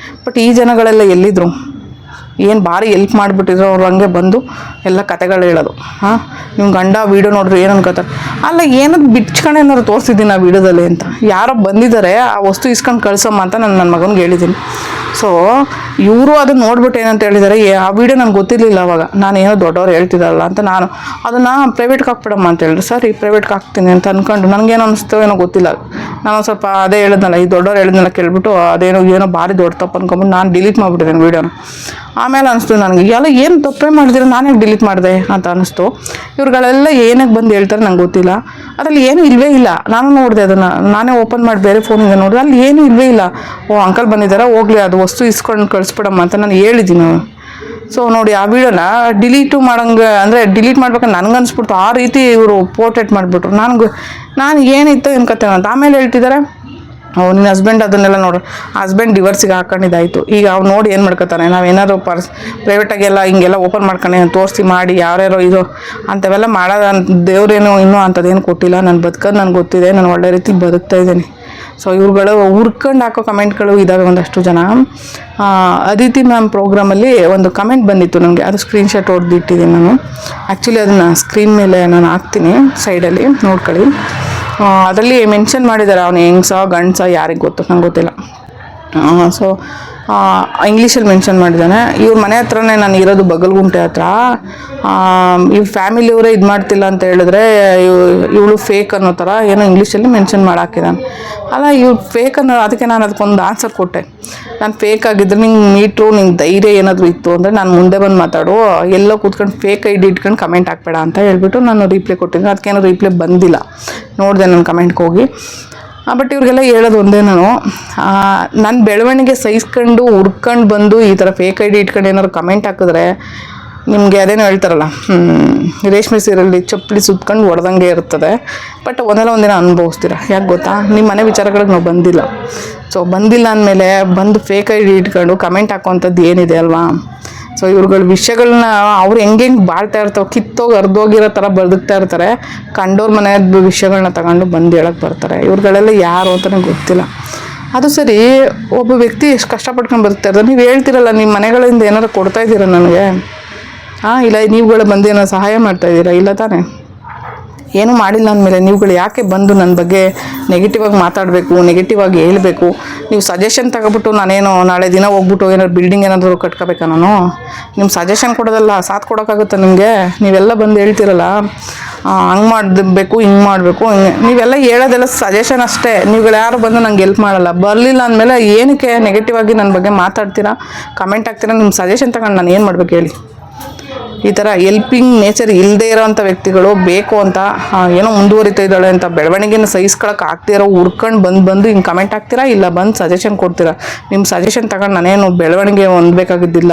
ಬಟ್ ಈ ಜನಗಳೆಲ್ಲ ಎಲ್ಲಿದ್ರು, ಏನು ಭಾರಿ ಎಲ್ಪ್ ಮಾಡಿಬಿಟ್ಟಿದ್ರು ಅವ್ರು. ಹಂಗೆ ಬಂದು ಎಲ್ಲ ಕತೆಗಳು ಹೇಳೋದು, ನಿಮ್ಮ ಗಂಡ ವೀಡಿಯೋ ನೋಡ್ರಿ ಏನು ಅನ್ಕೋತಾರೆ. ಅಲ್ಲ ಏನದು ಬಿಚ್ಕೊಂಡು ಏನಾದ್ರು ತೋರಿಸಿದ್ದೀನಿ ಆ ವೀಡಿಯೋದಲ್ಲಿ ಅಂತ. ಯಾರೋ ಬಂದಿದ್ದಾರೆ, ಆ ವಸ್ತು ಇಸ್ಕೊಂಡು ಕಳ್ಸಮ್ಮ ಅಂತ ನಾನು ನನ್ನ ಮಗನಿಗೆ ಹೇಳಿದ್ದೀನಿ. ಸೊ ಇವರು ಅದನ್ನು ನೋಡ್ಬಿಟ್ಟು ಏನಂತ ಹೇಳಿದ್ದಾರೆ, ಆ ವಿಡಿಯೋ ನನಗೆ ಗೊತ್ತಿರಲಿಲ್ಲ ಅವಾಗ, ನಾನೇನೋ ದೊಡ್ಡವ್ರು ಹೇಳ್ತಿದ್ದಾರಲ್ಲ ಅಂತ ನಾನು ಅದನ್ನು ಪ್ರೈವೇಟ್ಗೆ ಹಾಕ್ಬಿಡಮ್ಮ ಅಂತ ಹೇಳಿದ್ರು. ಸರಿ ಪ್ರೈವೇಟ್ಗೆ ಹಾಕ್ತೀನಿ ಅಂತ ಅಂದ್ಕೊಂಡು ನನಗೇನು ಅನಿಸ್ತೋ ಏನೋ ಗೊತ್ತಿಲ್ಲ. ನಾನು ಸ್ವಲ್ಪ ಅದೇ ಹೇಳಿದ್ನಲ್ಲ, ಈ ದೊಡ್ಡವ್ರು ಹೇಳಿದ್ನೆಲ್ಲ ಕೇಳ್ಬಿಟ್ಟು ಏನೋ ಭಾರಿ ದೊಡ್ಡ ತಪ್ಪು ಅಂದ್ಕೊಂಬಿಟ್ಟು ನಾನು ಡಿಲೀಟ್ ಮಾಡಿಬಿಟ್ಟಿದ್ದೇನೆ ವೀಡಿಯೋನ. ಆಮೇಲೆ ಅನಿಸ್ತು ನನಗೆ, ಎಲ್ಲ ಏನು ತಪ್ಪೇ ಮಾಡಿದಿರ, ನಾನೇ ಡಿಲೀಟ್ ಮಾಡಿದೆ ಅಂತ ಅನಿಸ್ತು. ಇವ್ರುಗಳೆಲ್ಲ ಏನಕ್ಕೆ ಬಂದು ಹೇಳ್ತಾರೆ ನಂಗೆ ಗೊತ್ತಿಲ್ಲ. ಅದರಲ್ಲಿ ಏನೂ ಇಲ್ಲವೇ ಇಲ್ಲ. ನಾನು ನೋಡಿದೆ ಅದನ್ನು, ನಾನೇ ಓಪನ್ ಮಾಡಿ ಬೇರೆ ಫೋನಿಂದ ನೋಡಿದೆ, ಅಲ್ಲಿ ಏನೂ ಇಲ್ಲವೇ ಇಲ್ಲ. ಅಂಕಲ್ ಬಂದಿದ್ದಾರೆ, ಹೋಗಲಿ ಅದು ವಸ್ತು ಇಸ್ಕೊಂಡು ಕಳಿಸ್ಬಿಡಮ್ಮ ಅಂತ ನಾನು ಹೇಳಿದ್ದೀನಿ. ಸೊ ನೋಡಿ ಆ ವಿಡಿಯೋನ ಡಿಲೀಟು ಮಾಡಂಗೆ ಅಂದರೆ ಡಿಲೀಟ್ ಮಾಡ್ಬೇಕಂದ್ರೆ ನನಗೆ ಅನಿಸ್ಬಿಡ್ತು. ಆ ರೀತಿ ಇವರು ಪೋರ್ಟ್ರೇಟ್ ಮಾಡಿಬಿಟ್ರು. ನಾನು ಏನಿತ್ತು ಏನು ಕತೆ ಅಂತ. ಆಮೇಲೆ ಹೇಳ್ತಿದ್ದಾರೆ, ನಿನ್ನ ಹಸ್ಬೆಂಡ್ ಅದನ್ನೆಲ್ಲ ನೋಡು, ಹಸ್ಬೆಂಡ್ ಡಿವರ್ಸಿಗೆ ಹಾಕೊಂಡಿದ್ದಾಯಿತು. ಈಗ ಅವ್ನು ನೋಡಿ ಏನು ಮಾಡ್ಕೊತಾನೆ, ನಾವೇನಾದ್ರು ಪ್ರೈವೇಟಾಗೆಲ್ಲ ಹಿಂಗೆಲ್ಲ ಓಪನ್ ಮಾಡ್ಕೊಂಡು ತೋರಿಸಿ ಮಾಡಿ ಯಾರ್ಯಾರೋ ಇದು ಅಂಥವೆಲ್ಲ ಮಾಡೋದು. ದೇವ್ರೇನು ಇನ್ನೂ ಅಂಥದ್ದೇನು ಕೊಟ್ಟಿಲ್ಲ. ನಾನು ಬದುಕೋದು ನನಗೆ ಗೊತ್ತಿದೆ, ನಾನು ಒಳ್ಳೆ ರೀತಿ ಬದುಕ್ತಾ ಇದ್ದೀನಿ. ಸೊ ಇವ್ರುಗಳು ಹುರ್ಕೊಂಡು ಹಾಕೋ ಕಮೆಂಟ್ಗಳು ಇದ್ದಾವೆ ಒಂದಷ್ಟು ಜನ. ಅದಿತಿ ಮ್ಯಾಮ್ ಪ್ರೋಗ್ರಾಮಲ್ಲಿ ಒಂದು ಕಮೆಂಟ್ ಬಂದಿತ್ತು ನನಗೆ, ಅದು ಸ್ಕ್ರೀನ್ಶಾಟ್ ಹೊಡೆದಿಟ್ಟಿದ್ದೀನಿ ನಾನು. ಆ್ಯಕ್ಚುಲಿ ಅದನ್ನು ಸ್ಕ್ರೀನ್ ಮೇಲೆ ನಾನು ಹಾಕ್ತೀನಿ, ಸೈಡಲ್ಲಿ ನೋಡ್ಕೊಳ್ಳಿ. ಅದರಲ್ಲಿ ಮೆನ್ಷನ್ ಮಾಡಿದ್ದಾರೆ, ಅವನು ಹೆಂಗ್ಸ ಗಂಡ್ಸ ಯಾರಿಗೆ ಗೊತ್ತು, ನಂಗೆ ಗೊತ್ತಿಲ್ಲ. ಸೊ ಇಂಗ್ಲೀಷಲ್ಲಿ ಮೆನ್ಷನ್ ಮಾಡಿದ್ದಾನೆ. ಇವ್ರ ಮನೆ ಹತ್ರನೇ ನಾನು ಇರೋದು, ಬಗಲ್ಗುಂಟೆ ಹತ್ರ. ಇವ್ರ ಫ್ಯಾಮಿಲಿಯವರೇ ಇದು ಮಾಡ್ತಿಲ್ಲ ಅಂತ ಹೇಳಿದ್ರೆ ಇವಳು ಫೇಕ್ ಅನ್ನೋ ಥರ ಏನೋ ಇಂಗ್ಲೀಷಲ್ಲಿ ಮೆನ್ಷನ್ ಮಾಡಾಕಿದ್ದಾನೆ. ಅಲ್ಲ ಇವ್ರು ಫೇಕ್ ಅನ್ನೋ, ಅದಕ್ಕೆ ನಾನು ಅದಕ್ಕೊಂದು ಆನ್ಸರ್ ಕೊಟ್ಟೆ. ನಾನು ಫೇಕ್ ಆಗಿದ್ರೆ ನಿಂಗೆ ಮೀಟ್ರು, ನಿಂಗೆ ಧೈರ್ಯ ಏನಾದರೂ ಇತ್ತು ಅಂದರೆ ನಾನು ಮುಂದೆ ಬಂದು ಮಾತಾಡು, ಎಲ್ಲೋ ಕೂತ್ಕೊಂಡು ಫೇಕ್ ಐಡಿ ಇಟ್ಕೊಂಡು ಕಮೆಂಟ್ ಹಾಕ್ಬೇಡ ಅಂತ ಹೇಳ್ಬಿಟ್ಟು ನಾನು ರೀಪ್ಲೈ ಕೊಟ್ಟಿದ್ದೆ. ಅದಕ್ಕೇನೋ ರೀಪ್ಲೈ ಬಂದಿಲ್ಲ, ನೋಡಿದೆ ನಾನು ಕಮೆಂಟ್ಗೆ ಹೋಗಿ. ಬಟ್ ಇವ್ರಿಗೆಲ್ಲ ಹೇಳೋದು ಒಂದೇ, ನನ್ನ ಬೆಳವಣಿಗೆ ಸಹಿಸ್ಕೊಂಡು ಹುರ್ಕೊಂಡು ಬಂದು ಈ ಥರ ಫೇಕ್ ಐಡಿ ಇಟ್ಕೊಂಡು ಏನಾದ್ರು ಕಮೆಂಟ್ ಹಾಕಿದ್ರೆ ನಿಮಗೆ ಅದೇನೋ ಹೇಳ್ತಾರಲ್ಲ, ರೇಷ್ಮೆ ಸೀರೆಯಲ್ಲಿ ಚಪ್ಪಲಿ ಸುತ್ಕೊಂಡು ಹೊಡೆದಂಗೆ ಇರ್ತದೆ. ಬಟ್ ಒಂದಿನ ಅನುಭವಿಸ್ತೀರ. ಯಾಕೆ ಗೊತ್ತಾ, ನಿಮ್ಮ ಮನೆ ವಿಚಾರಗಳಿಗೆ ನಾವು ಬಂದಿಲ್ಲ. ಸೊ ಬಂದಿಲ್ಲ ಅಂದಮೇಲೆ ಬಂದು ಫೇಕ್ ಐಡಿ ಇಟ್ಕೊಂಡು ಕಮೆಂಟ್ ಹಾಕೋವಂಥದ್ದು ಏನಿದೆ ಅಲ್ವಾ. ಸೊ ಇವ್ರುಗಳ ವಿಷಯಗಳನ್ನ ಅವ್ರು ಹೆಂಗೆ ಬಾಳ್ತಾ ಇರ್ತಾವೆ, ಕಿತ್ತೋಗಿ ಅರ್ಧೋಗಿರೋ ಥರ ಬದುಕ್ತಾ ಇರ್ತಾರೆ. ಕಂಡೋರ್ ಮನೆಯದ್ದು ವಿಷಯಗಳನ್ನ ತಗೊಂಡು ಬಂದು ಹೇಳಕ್ಕೆ ಬರ್ತಾರೆ. ಇವ್ರುಗಳೆಲ್ಲ ಯಾರು ಅಂತಲೇ ಗೊತ್ತಿಲ್ಲ. ಅದು ಸರಿ, ಒಬ್ಬ ವ್ಯಕ್ತಿ ಎಷ್ಟು ಕಷ್ಟಪಟ್ಕೊಂಡು ಬದುಕ್ತಾ ಇರ್ತಾರೆ. ನೀವು ಹೇಳ್ತಿರಲ್ಲ, ನಿಮ್ಮ ಮನೆಗಳಿಂದ ಏನಾರು ಕೊಡ್ತಾ ಇದ್ದೀರಾ ನನಗೆ? ಇಲ್ಲ ನೀವುಗಳು ಬಂದು ಏನೋ ಸಹಾಯ ಮಾಡ್ತಾಯಿದ್ದೀರಾ? ಇಲ್ಲ ತಾನೇ. ಏನೂ ಮಾಡಿಲ್ಲ ಅಂದಮೇಲೆ ನೀವುಗಳು ಯಾಕೆ ಬಂದು ನನ್ನ ಬಗ್ಗೆ ನೆಗೆಟಿವ್ ಆಗಿ ಮಾತಾಡಬೇಕು, ನೆಗೆಟಿವ್ ಆಗಿ ಹೇಳಬೇಕು? ನೀವು ಸಜೆಷನ್ ತಗೊಬಿಟ್ಟು ನಾನೇನು ನಾಳೆ ದಿನ ಹೋಗ್ಬಿಟ್ಟು ಏನಾದ್ರು ಬಿಲ್ಡಿಂಗ್ ಏನಾದರೂ ಕಟ್ಕೋಬೇಕಾ ನಾನು? ನಿಮ್ಮ ಸಜೆಷನ್ ಕೊಡೋದಲ್ಲ, ಸಾಥ್ ಕೊಡೋಕ್ಕಾಗುತ್ತೆ ನಿಮಗೆ? ನೀವೆಲ್ಲ ಬಂದು ಹೇಳ್ತಿರಲ್ಲ, ಹಂಗೆ ಮಾಡಬೇಕು, ಹಿಂಗೆ ಮಾಡಬೇಕು, ನೀವೆಲ್ಲ ಹೇಳೋದೆಲ್ಲ ಸಜೆಷನ್ ಅಷ್ಟೇ. ನೀವುಗಳು ಯಾರು ಬಂದು ನಂಗೆ ಹೆಲ್ಪ್ ಮಾಡಲ್ಲ. ಬರಲಿಲ್ಲ ಅಂದಮೇಲೆ ಏನಕ್ಕೆ ನೆಗೆಟಿವ್ ಆಗಿ ನನ್ನ ಬಗ್ಗೆ ಮಾತಾಡ್ತೀರಾ, ಕಮೆಂಟ್ ಹಾಕ್ತೀರಾ? ನಿಮ್ಮ ಸಜೆಷನ್ ತಗೊಂಡು ನಾನು ಏನು ಮಾಡ್ಬೇಕು ಹೇಳಿ? ಈ ಥರ ಹೆಲ್ಪಿಂಗ್ ನೇಚರ್ ಇಲ್ಲದೇ ಇರೋವಂಥ ವ್ಯಕ್ತಿಗಳು ಬೇಕು ಅಂತ ಏನೋ ಮುಂದುವರಿತಾ ಇದ್ದಾಳೆ ಅಂತ ಬೆಳವಣಿಗೆನ ಸಹಿಸ್ಕೊಳಕ್ಕೆ ಆಗ್ತಾ ಇರೋ ಹುರ್ಕೊಂಡು ಬಂದು ಹಿಂಗೆ ಕಮೆಂಟ್ ಹಾಕ್ತೀರಾ, ಇಲ್ಲ ಬಂದು ಸಜೆಷನ್ ಕೊಡ್ತೀರಾ? ನಿಮ್ಮ ಸಜೆಷನ್ ತಗೊಂಡು ನಾನೇನು ಬೆಳವಣಿಗೆ ಹೊಂದಬೇಕಾಗಿದ್ದಿಲ್ಲ.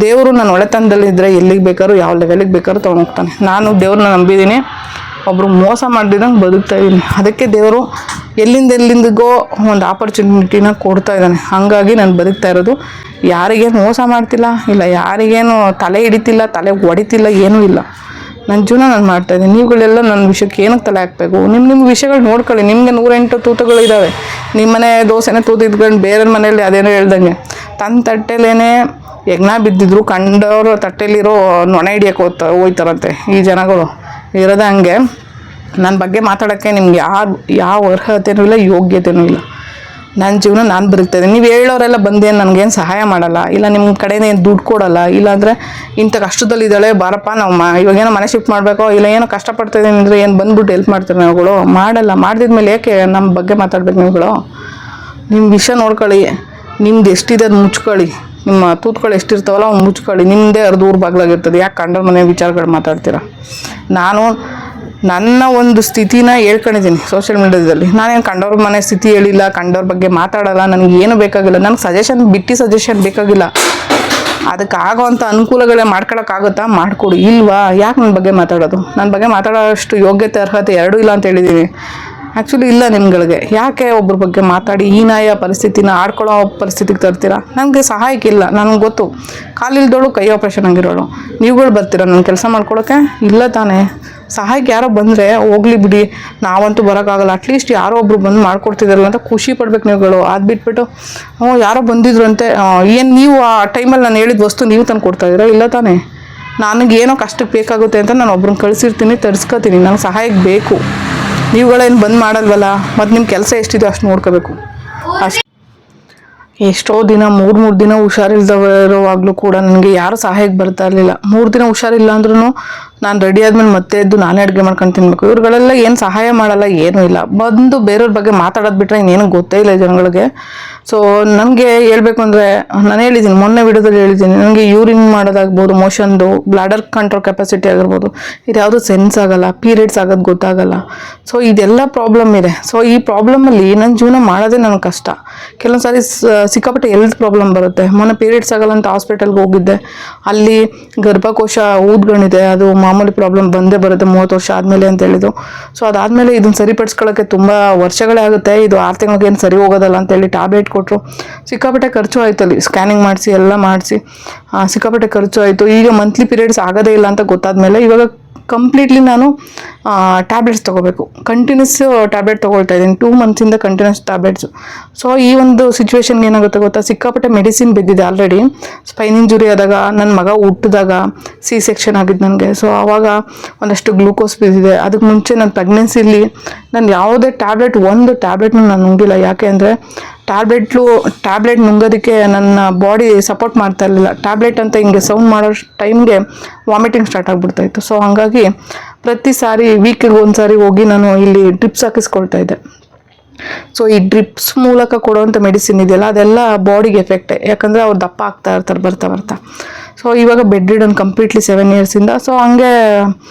ದೇವರು ನನ್ನ ಒಳ್ಳೆತನದಲ್ಲಿದ್ದರೆ ಎಲ್ಲಿಗೆ ಬೇಕಾದ್ರೂ ಯಾವ ಲೆವೆಲಿಗೆ ಬೇಕಾದ್ರೂ ತೊಗೊಂಡೋಗ್ತಾನೆ. ನಾನು ದೇವ್ರನ್ನ ನಂಬಿದ್ದೀನಿ, ಒಬ್ಬರು ಮೋಸ ಮಾಡಿದಂಗೆ ಬದುಕ್ತಾ ಇದ್ದೀನಿ. ಅದಕ್ಕೆ ದೇವರು ಎಲ್ಲಿಂದಿಗೋ ಒಂದು ಆಪರ್ಚುನಿಟಿನ ಕೊಡ್ತಾ ಇದ್ದಾನೆ. ಹಾಗಾಗಿ ನಾನು ಬದುಕ್ತಾ ಇರೋದು. ಯಾರಿಗೇನು ಮೋಸ ಮಾಡ್ತಿಲ್ಲ, ಇಲ್ಲ ಯಾರಿಗೇನು ತಲೆ ಹಿಡಿತಿಲ್ಲ, ತಲೆ ಹೊಡಿತಿಲ್ಲ, ಏನೂ ಇಲ್ಲ. ನನ್ನ ಜೀವನ ನಾನು ಮಾಡ್ತಾಯಿದ್ದೀನಿ. ನೀವುಗಳೆಲ್ಲ ನನ್ನ ವಿಷಯಕ್ಕೆ ಏನಕ್ಕೆ ತಲೆ ಹಾಕಬೇಕು? ನಿಮ್ಮ ವಿಷಯಗಳು ನೋಡ್ಕೊಳ್ಳಿ. ನಿಮಗೆ 108 ತೂತುಗಳಿದ್ದಾವೆ. ನಿಮ್ಮ ಮನೆ ದೋಸೆನೇ ತೂತಿದ್ಕೊಂಡು ಬೇರೆ ಮನೆಯಲ್ಲಿ ಅದೇನೋ ಹೇಳ್ದಂಗೆ ತನ್ನ ತಟ್ಟೆಲೇನೆ ಯಜ್ಞ ಬಿದ್ದಿದ್ರು ಕಂಡವರು ತಟ್ಟೆಲಿರೋ ನೊಣ ಹಿಡಿಯೋಕೆ ಹೋಯ್ತಾರಂತೆ ಈ ಜನಗಳು. ಇರೋದೇ ಹಂಗೆ. ನನ್ನ ಬಗ್ಗೆ ಮಾತಾಡೋಕ್ಕೆ ನಿಮ್ಗೆ ಯಾವ ಅರ್ಹತೆಯೂ ಇಲ್ಲ, ಯೋಗ್ಯತೆಯೂ ಇಲ್ಲ. ನನ್ನ ಜೀವನ ನಾನು ಬದುಕ್ತಾಯಿದ್ದೀನಿ. ನೀವು ಹೇಳೋರೆಲ್ಲ ಬಂದೇನು ನನಗೇನು ಸಹಾಯ ಮಾಡಲ್ಲ, ಇಲ್ಲ ನಿಮ್ಮ ಕಡೆನೇ ಏನು ದುಡ್ಡು ಕೊಡಲ್ಲ, ಇಲ್ಲಾಂದರೆ ಇಂಥ ಕಷ್ಟದಲ್ಲಿದ್ದಾಳೆ ಬಾರಪ್ಪ ನಾವು ಇವಾಗೇನೋ ಮನೆ ಶಿಫ್ಟ್ ಮಾಡಬೇಕೋ, ಇಲ್ಲ ಏನೋ ಕಷ್ಟಪಡ್ತಾಯಿದ್ದೀನಿ ಅಂದರೆ ಏನು ಬಂದ್ಬಿಟ್ಟು ಹೆಲ್ಪ್ ಮಾಡ್ತಾರೆ ನಾವುಗಳು? ಮಾಡಲ್ಲ. ಮಾಡಿದ್ಮೇಲೆ ಯಾಕೆ ನಮ್ಮ ಬಗ್ಗೆ ಮಾತಾಡ್ಬೇಕು ನೀವುಗಳು? ನಿಮ್ಮ ವಿಷಯ ನೋಡ್ಕೊಳ್ಳಿ. ನಿಮ್ದು ಎಷ್ಟಿದೆ ಅದು ಮುಚ್ಕೊಳ್ಳಿ. ನಿಮ್ಮ ತೂತ್ಗಳು ಎಷ್ಟಿರ್ತಾವಲ್ಲ ಅವ್ನು ಮುಚ್ಕೊಳ್ಳಿ. ನಿಮ್ಮದೇ ಅರ್ಧೂರು ಬಾಗ್ಲಾಗಿರ್ತದೆ. ಯಾಕೆ ಕಂಡರ ಮನೆ ವಿಚಾರಗಳು ಮಾತಾಡ್ತೀರಾ? ನಾನು ನನ್ನ ಒಂದು ಸ್ಥಿತಿನ ಹೇಳ್ಕೊಂಡಿದ್ದೀನಿ ಸೋಷಿಯಲ್ ಮೀಡಿಯಾದಲ್ಲಿ. ನಾನೇನು ಕಂಡವ್ರ ಮನೆ ಸ್ಥಿತಿ ಹೇಳಿಲ್ಲ, ಕಂಡವ್ರ ಬಗ್ಗೆ ಮಾತಾಡಲ್ಲ. ನನಗೆ ಏನು ಬೇಕಾಗಿಲ್ಲ. ನನಗೆ ಸಜೆಷನ್ ಬೇಕಾಗಿಲ್ಲ. ಅದಕ್ಕೆ ಆಗೋವಂಥ ಅನುಕೂಲಗಳೇ ಮಾಡ್ಕೊಳಕ್ಕಾಗುತ್ತಾ? ಮಾಡಿಕೊಡಿ. ಇಲ್ವಾ? ಯಾಕೆ ನನ್ನ ಬಗ್ಗೆ ಮಾತಾಡೋದು? ನನ್ನ ಬಗ್ಗೆ ಮಾತಾಡೋಷ್ಟು ಯೋಗ್ಯತೆ ಅರ್ಹತೆ ಎರಡೂ ಇಲ್ಲ ಅಂತ ಹೇಳಿದ್ದೀನಿ. ಆ್ಯಕ್ಚುಲಿ ಇಲ್ಲ ನಿಮ್ಗಳಿಗೆ. ಯಾಕೆ ಒಬ್ಬರ ಬಗ್ಗೆ ಮಾತಾಡಿ ಹೀನಾಯ ಪರಿಸ್ಥಿತಿನ ಆಡ್ಕೊಳ್ಳೋ ಪರಿಸ್ಥಿತಿಗೆ ತರ್ತೀರಾ? ನನಗೆ ಸಹಾಯಕ್ಕಿಲ್ಲ. ನನಗೆ ಗೊತ್ತು, ಕಾಲಿಲ್ದೋಳು ಕೈ ಆಪ್ರೇಷನ್ ಆಗಿರೋಳು. ನೀವುಗಳು ಬರ್ತೀರಾ ನನ್ನ ಕೆಲಸ ಮಾಡ್ಕೊಳಕ್ಕೆ? ಇಲ್ಲ ತಾನೇ. ಸಹಾಯಕ್ಕೆ ಯಾರೋ ಬಂದರೆ ಹೋಗ್ಲಿ ಬಿಡಿ, ನಾವಂತೂ ಬರೋಕ್ಕಾಗಲ್ಲ. ಅಟ್ಲೀಸ್ಟ್ ಯಾರೋ ಒಬ್ರು ಬಂದು ಮಾಡ್ಕೊಡ್ತಿದ್ದಾರಲ್ಲ ಅಂತ ಖುಷಿ ಪಡ್ಬೇಕು ನೀವುಗಳು. ಅದು ಬಿಟ್ಬಿಟ್ಟು ಯಾರೋ ಬಂದಿದ್ರು ಅಂತೆ, ಏನು ನೀವು ಆ ಟೈಮಲ್ಲಿ ನಾನು ಹೇಳಿದ ವಸ್ತು ನೀವು ತಂದು ಕೊಡ್ತಾಯಿದ್ದೀರಾ? ಇಲ್ಲ ತಾನೇ. ನನಗೇನೋ ಕಷ್ಟಕ್ಕೆ ಬೇಕಾಗುತ್ತೆ ಅಂತ ನಾನು ಒಬ್ರನ್ನ ಕಳಿಸಿರ್ತೀನಿ, ತರಿಸ್ಕೊತೀನಿ. ನನಗೆ ಸಹಾಯಕ್ಕೆ ಬೇಕು. ನೀವುಗಳೇನು ಬಂದು ಮಾಡಲ್ವಲ್ಲ, ಮತ್ತು ನಿಮ್ಮ ಕೆಲಸ ಎಷ್ಟಿದೆ ಅಷ್ಟು ನೋಡ್ಕೋಬೇಕು ಅಷ್ಟು. ಎಷ್ಟೋ ದಿನ 3 ದಿನ ಹುಷಾರಿಲ್ದವಿರೋವಾಗಲೂ ಕೂಡ ನನಗೆ ಯಾರೂ ಸಹಾಯಕ್ಕೆ ಬರ್ತಾ ಇರಲಿಲ್ಲ. 3 ದಿನ ಹುಷಾರಿಲ್ಲ ಅಂದ್ರೂ ನಾನು ರೆಡಿ ಆದಮೇಲೆ ಮತ್ತೆ ಎದ್ದು ನಾನೇ ಅಡುಗೆ ಮಾಡ್ಕೊಂಡು ತಿನ್ನಬೇಕು. ಇವ್ರುಗಳೆಲ್ಲ ಏನು ಸಹಾಯ ಮಾಡಲ್ಲ, ಏನೂ ಇಲ್ಲ. ಬಂದು ಬೇರೆಯವ್ರ ಬಗ್ಗೆ ಮಾತಾಡೋದು ಬಿಟ್ಟರೆ ಇನ್ನೇನು ಗೊತ್ತೇ ಇಲ್ಲ ಜನಗಳಿಗೆ. ಸೊ ನನಗೆ ಹೇಳ್ಬೇಕು ಅಂದರೆ ನಾನು ಹೇಳಿದ್ದೀನಿ, ಮೊನ್ನೆ ವಿಡಿಯೋದಲ್ಲಿ ಹೇಳಿದ್ದೀನಿ, ನನಗೆ ಯೂರಿನ್ ಮಾಡೋದಾಗ್ಬೋದು, ಮೋಷನ್ದು, ಬ್ಲಾಡರ್ ಕಂಟ್ರೋಲ್ ಕೆಪಾಸಿಟಿ ಆಗಿರ್ಬೋದು, ಇದು ಯಾವುದೂ ಸೆನ್ಸ್ ಆಗೋಲ್ಲ, ಪೀರಿಯಡ್ಸ್ ಆಗೋದು ಗೊತ್ತಾಗಲ್ಲ. ಸೊ ಇದೆಲ್ಲ ಪ್ರಾಬ್ಲಮ್ ಇದೆ. ಸೊ ಈ ಪ್ರಾಬ್ಲಮಲ್ಲಿ ನನ್ನ ಜೀವನ ಮಾಡೋದೇ ನನಗೆ ಕಷ್ಟ. ಕೆಲವೊಂದು ಸಾರಿ ಸಿಕ್ಕಾಪಟ್ಟೆ ಹೆಲ್ತ್ ಪ್ರಾಬ್ಲಮ್ ಬರುತ್ತೆ. ಮೊನ್ನೆ ಪೀರಿಯಡ್ಸ್ ಆಗಲ್ಲ ಅಂತ ಹಾಸ್ಪಿಟಲ್ಗೆ ಹೋಗಿದ್ದೆ. ಅಲ್ಲಿ ಗರ್ಭಕೋಶ ಊದ್ಕೊಂಡಿದೆ, ಅದು ಮಾಮೂಲಿ ಪ್ರಾಬ್ಲಮ್ ಬಂದೇ ಬರುತ್ತೆ 30 ವರ್ಷ ಆದಮೇಲೆ ಅಂತ ಹೇಳಿದ್ರು. ಸೊ ಅದಾದಮೇಲೆ ಇದನ್ನು ಸರಿಪಡಿಸ್ಕೊಳ್ಳೋಕ್ಕೆ ತುಂಬ ವರ್ಷಗಳೇ ಆಗುತ್ತೆ, ಇದು 6 ತಿಂಗಳಿಗೆ ಏನು ಸರಿ ಹೋಗೋದಲ್ಲ ಅಂತೇಳಿ ಟ್ಯಾಬ್ಲೆಟ್ ಕೊಟ್ಟರು. ಸಿಕ್ಕಾಪಟ್ಟೆ ಖರ್ಚು ಆಯಿತು. ಅಲ್ಲಿ ಸ್ಕ್ಯಾನಿಂಗ್ ಮಾಡಿಸಿ ಎಲ್ಲ ಮಾಡಿಸಿ ಸಿಕ್ಕಾಪಟ್ಟೆ ಖರ್ಚು ಆಯಿತು. ಈಗ ಮಂತ್ಲಿ ಪೀರಿಯಡ್ಸ್ ಆಗೋದೇ ಇಲ್ಲ ಅಂತ ಗೊತ್ತಾದ್ಮೇಲೆ ಇವಾಗ ಕಂಪ್ಲೀಟ್ಲಿ ನಾನು ಟ್ಯಾಬ್ಲೆಟ್ಸ್ ತೊಗೋಬೇಕು. ಕಂಟಿನ್ಯೂಸ್ ಟ್ಯಾಬ್ಲೆಟ್ ತೊಗೊಳ್ತಾ ಇದ್ದೀನಿ, 2 ಮಂತ್ಸಿಂದ ಕಂಟಿನ್ಯೂಸ್ ಟ್ಯಾಬ್ಲೆಟ್ಸು. ಸೊ ಈ ಒಂದು ಸಿಚುವೇಶನ್ಗೆ ಏನಾಗುತ್ತೆ ಗೊತ್ತಾ, ಸಿಕ್ಕಾಪಟ್ಟೆ ಮೆಡಿಸಿನ್ ಬಿದ್ದಿದೆ ಆಲ್ರೆಡಿ. ಸ್ಪೈನ್ ಇಂಜುರಿ ಆದಾಗ, ನನ್ನ ಮಗ ಹುಟ್ಟಿದಾಗ ಸೆಕ್ಷನ್ ಆಗಿದ್ದು ನನಗೆ. ಸೊ ಆವಾಗ ಒಂದಷ್ಟು ಗ್ಲೂಕೋಸ್ ಬಿದ್ದಿದೆ. ಅದಕ್ಕೆ ಮುಂಚೆ ನನ್ನ ಪ್ರೆಗ್ನೆನ್ಸಿಲಿ ನಾನು ಯಾವುದೇ ಒಂದು ಟ್ಯಾಬ್ಲೆಟ್ನ ನಾನು ನುಂಗಿಲ್ಲ. ಯಾಕೆ ಅಂದರೆ ಟ್ಯಾಬ್ಲೆಟ್ ನುಂಗೋದಕ್ಕೆ ನನ್ನ ಬಾಡಿ ಸಪೋರ್ಟ್ ಮಾಡ್ತಾ ಇರಲಿಲ್ಲ. ಟ್ಯಾಬ್ಲೆಟ್ ಅಂತ ಹಿಂಗೆ ಸೌಂಡ್ ಮಾಡೋ ಟೈಮ್ಗೆ ವಾಮಿಟಿಂಗ್ ಸ್ಟಾರ್ಟ್ ಆಗಿಬಿಡ್ತಾಯಿತ್ತು. ಸೊ ಹಾಗಾಗಿ ಪ್ರತಿ ಸಾರಿ ವೀಕಿಗೆ ಒಂದು ಸಾರಿ ಹೋಗಿ ನಾನು ಇಲ್ಲಿ ಡ್ರಿಪ್ಸ್ ಹಾಕಿಸ್ಕೊಳ್ತಾ ಇದ್ದೆ. ಸೊ ಈ ಡ್ರಿಪ್ಸ್ ಮೂಲಕ ಕೊಡುವಂಥ ಮೆಡಿಸಿನ್ ಇದೆಯಲ್ಲ, ಅದೆಲ್ಲ ಬಾಡಿಗೆ ಎಫೆಕ್ಟೇ. ಯಾಕಂದರೆ ಅವ್ರು ದಪ್ಪ ಆಗ್ತಾ ಇರ್ತಾರೆ ಬರ್ತಾ. ಸೊ ಇವಾಗ ಬೆಡ್ ರಿಡನ್ ಕಂಪ್ಲೀಟ್ಲಿ 7 ಇಯರ್ಸಿಂದ. ಸೊ ಹಂಗೆ